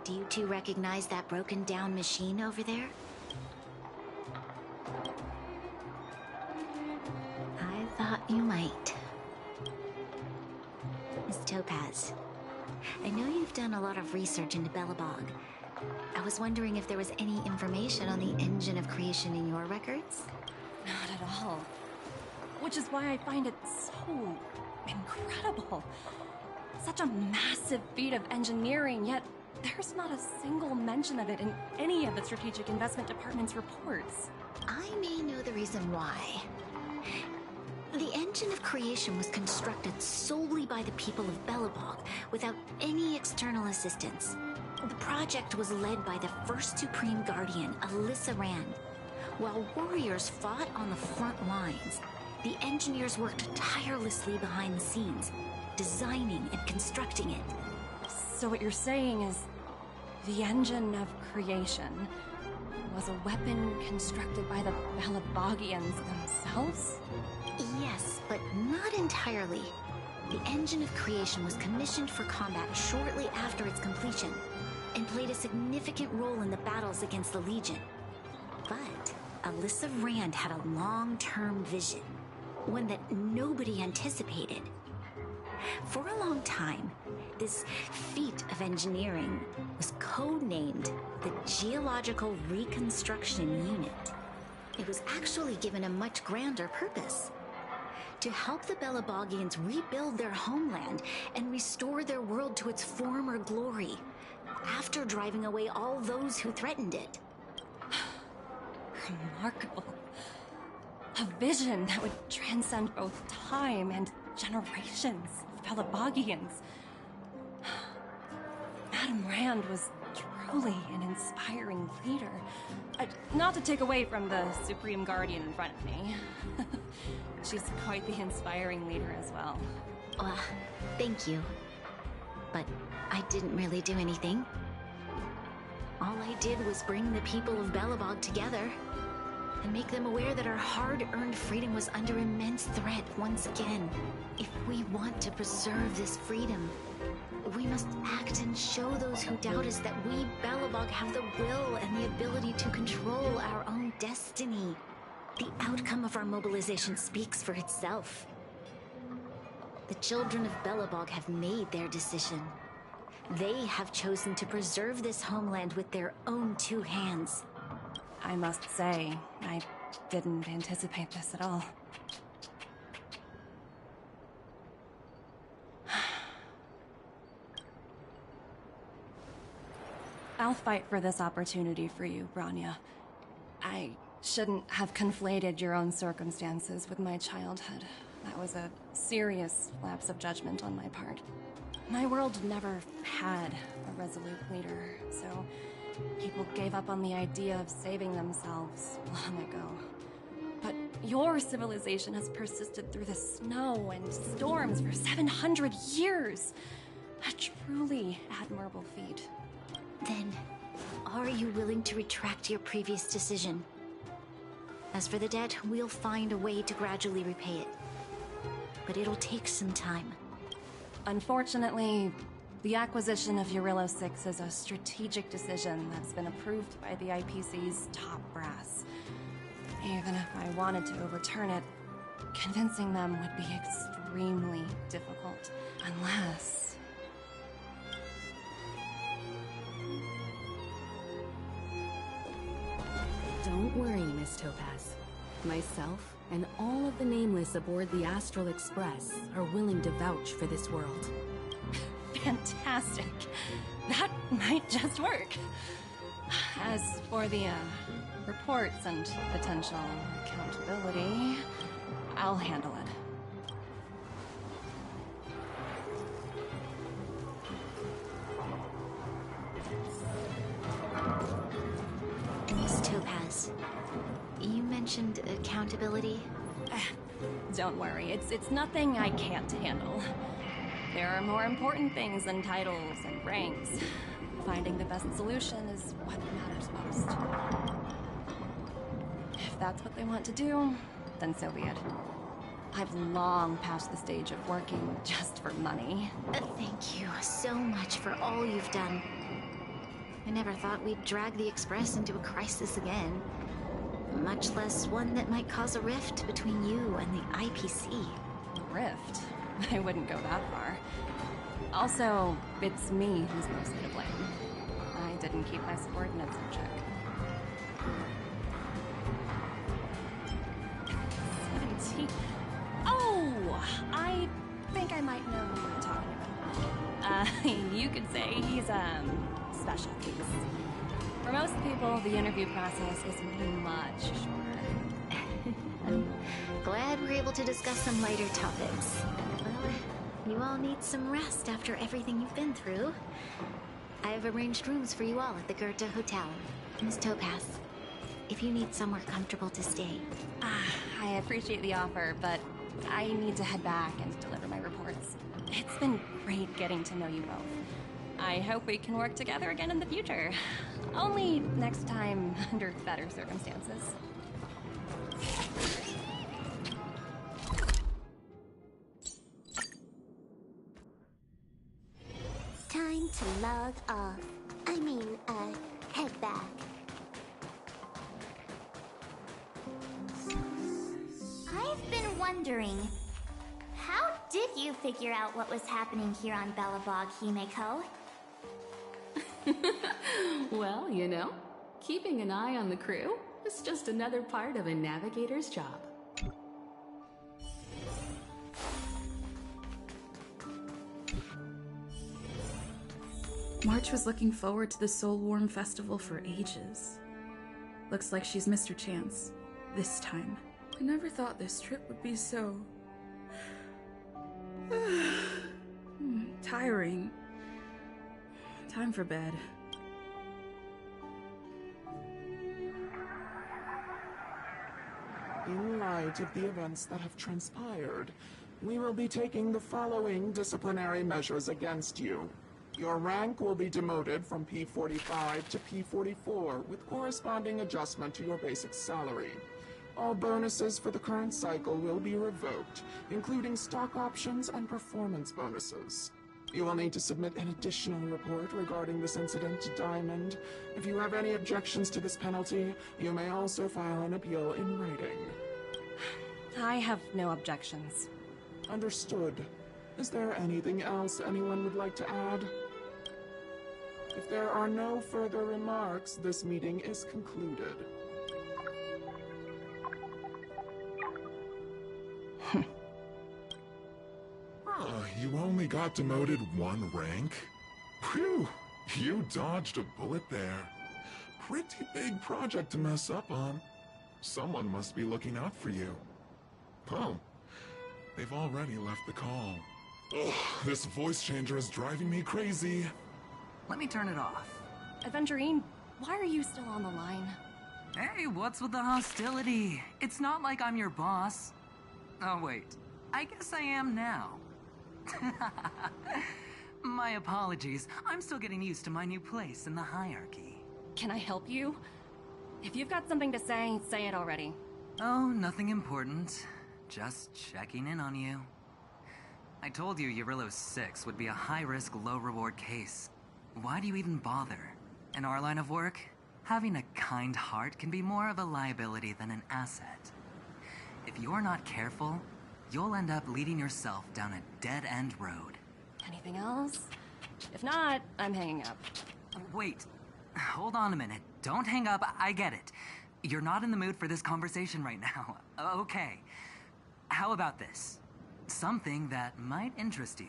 Do you two recognize that broken down machine over there? I thought you might. Miss Topaz, I know you've done a lot of research into Belobog. I was wondering if there was any information on the engine of creation in your records? Not at all. Which is why I find it so incredible. Such a massive feat of engineering, yet there's not a single mention of it in any of the Strategic Investment Department's reports. I may know the reason why. The engine of creation was constructed solely by the people of Belobog, without any external assistance. The project was led by the first Supreme Guardian, Alyssa Rand. While warriors fought on the front lines, the engineers worked tirelessly behind the scenes, designing and constructing it. So what you're saying is, the engine of creation was a weapon constructed by the Belabogians themselves? Yes, but not entirely. The engine of creation was commissioned for combat shortly after its completion, and played a significant role in the battles against the Legion. But Alyssa Rand had a long-term vision, one that nobody anticipated. For a long time, this feat of engineering was codenamed the Geological Reconstruction Unit. It was actually given a much grander purpose: to help the Belabogians rebuild their homeland and restore their world to its former glory, after driving away all those who threatened it. Remarkable. A vision that would transcend both time and generations of Belabogians. Madame Rand was truly an inspiring leader. Not to take away from the Supreme Guardian in front of me. She's quite the inspiring leader as well. Thank you. But I didn't really do anything. All I did was bring the people of Belobog together and make them aware that our hard-earned freedom was under immense threat once again. If we want to preserve this freedom, we must act and show those who doubt us that we, Belobog, have the will and the ability to control our own destiny. The outcome of our mobilization speaks for itself. The children of Belobog have made their decision. They have chosen to preserve this homeland with their own two hands. I must say, I didn't anticipate this at all. I'll fight for this opportunity for you, Branya. I shouldn't have conflated your own circumstances with my childhood. That was a serious lapse of judgment on my part. My world never had a resolute leader, so people gave up on the idea of saving themselves long ago. But your civilization has persisted through the snow and storms for 700 years. A truly admirable feat. Then, are you willing to retract your previous decision? As for the debt, we'll find a way to gradually repay it. But it'll take some time. Unfortunately, the acquisition of Eurillo 6 is a strategic decision that's been approved by the IPC's top brass. Even if I wanted to overturn it, convincing them would be extremely difficult. Unless... Don't worry, Miss Topaz. Myself and all of the Nameless aboard the Astral Express are willing to vouch for this world. Fantastic. That might just work. As for the, reports and potential accountability, I'll handle it. Miss Topaz, you mentioned accountability. Don't worry, it's nothing I can't handle. There are more important things than titles and ranks. Finding the best solution is what matters most. If that's what they want to do, then so be it. I've long passed the stage of working just for money. Thank you so much for all you've done. I never thought we'd drag the Express into a crisis again. Much less one that might cause a rift between you and the IPC. Rift? I wouldn't go that far. Also, it's me who's mostly to blame. I didn't keep my subordinates in check. 17... Oh! I think I might know who you're talking about. You could say he's, special case. For most people, the interview process is much shorter. Glad we're able to discuss some lighter topics. Well, you all need some rest after everything you've been through. I've arranged rooms for you all at the Goethe Hotel. Miss Topaz, if you need somewhere comfortable to stay. I appreciate the offer, but I need to head back and deliver my reports. It's been great getting to know you both. I hope we can work together again in the future. Only next time under better circumstances. Time to log off. Head back. I've been wondering, how did you figure out what was happening here on Belobog, Himeko? Well, you know, keeping an eye on the crew is just another part of a navigator's job. March was looking forward to the Soul Warm Festival for ages. Looks like she's missed her chance. This time. I never thought this trip would be so... tiring. Time for bed. In light of the events that have transpired, we will be taking the following disciplinary measures against you. Your rank will be demoted from P45 to P44 with corresponding adjustment to your basic salary. All bonuses for the current cycle will be revoked, including stock options and performance bonuses. You will need to submit an additional report regarding this incident to Diamond. If you have any objections to this penalty, you may also file an appeal in writing. I have no objections. Understood. Is there anything else anyone would like to add? If there are no further remarks, this meeting is concluded. You only got demoted one rank? Phew, you dodged a bullet there. Pretty big project to mess up on. Someone must be looking out for you. Oh, they've already left the call. Ugh, this voice changer is driving me crazy. Let me turn it off. Aventurine, why are you still on the line? Hey, what's with the hostility? It's not like I'm your boss. Oh, wait. I guess I am now. My apologies. I'm still getting used to my new place in the hierarchy. Can I help you? If you've got something to say it already. Oh, nothing important. Just checking in on you. I told you Eurillo 6 would be a high-risk, low-reward case. Why do you even bother? In our line of work, having a kind heart can be more of a liability than an asset. If you're not careful, you'll end up leading yourself down a dead-end road. Anything else? If not, I'm hanging up. Wait, hold on a minute. Don't hang up, I get it. You're not in the mood for this conversation right now. Okay. How about this? Something that might interest you.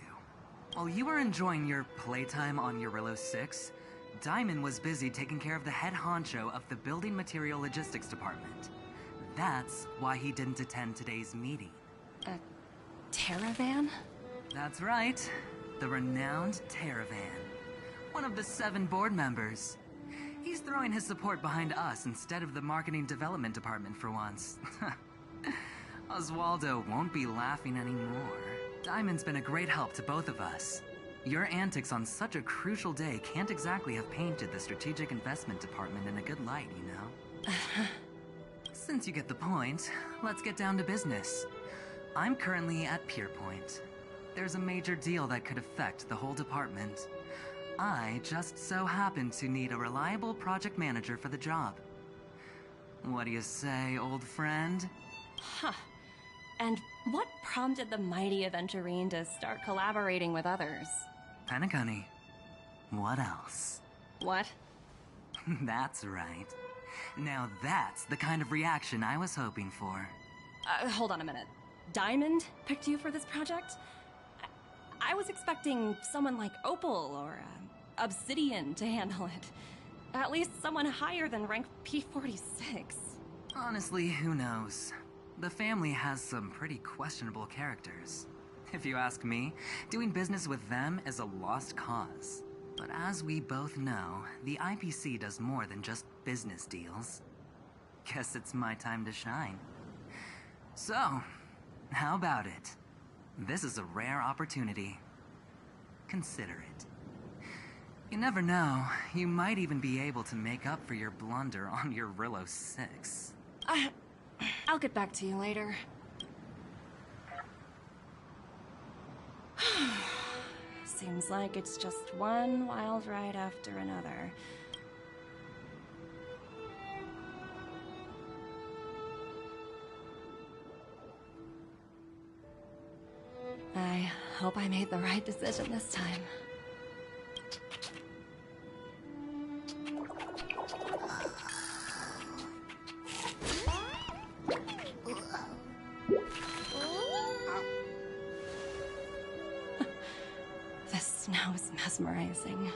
While you were enjoying your playtime on Eurillo 6, Diamond was busy taking care of the head honcho of the Building Material Logistics Department. That's why he didn't attend today's meeting. A Terravan? That's right. The renowned Terravan. One of the 7 board members. He's throwing his support behind us instead of the Marketing Development Department for once. Oswaldo won't be laughing anymore. Diamond's been a great help to both of us. Your antics on such a crucial day can't exactly have painted the Strategic Investment Department in a good light, you know? Since you get the point, let's get down to business. I'm currently at Pierpoint. There's a major deal that could affect the whole department. I just so happen to need a reliable project manager for the job. What do you say, old friend? Huh. And what prompted the mighty Aventurine to start collaborating with others? Penacony. What else? What? That's right. Now that's the kind of reaction I was hoping for. Hold on a minute. Diamond picked you for this project? I was expecting someone like Opal or Obsidian to handle it. At least someone higher than rank P46. Honestly, who knows? The family has some pretty questionable characters. If you ask me, doing business with them is a lost cause. But as we both know, the IPC does more than just business deals. Guess it's my time to shine. So, how about it? This is a rare opportunity. Consider it. You never know, you might even be able to make up for your blunder on your Eurillo 6. I'll get back to you later. Seems like it's just one wild ride after another. I hope I made the right decision this time. The snow is mesmerizing.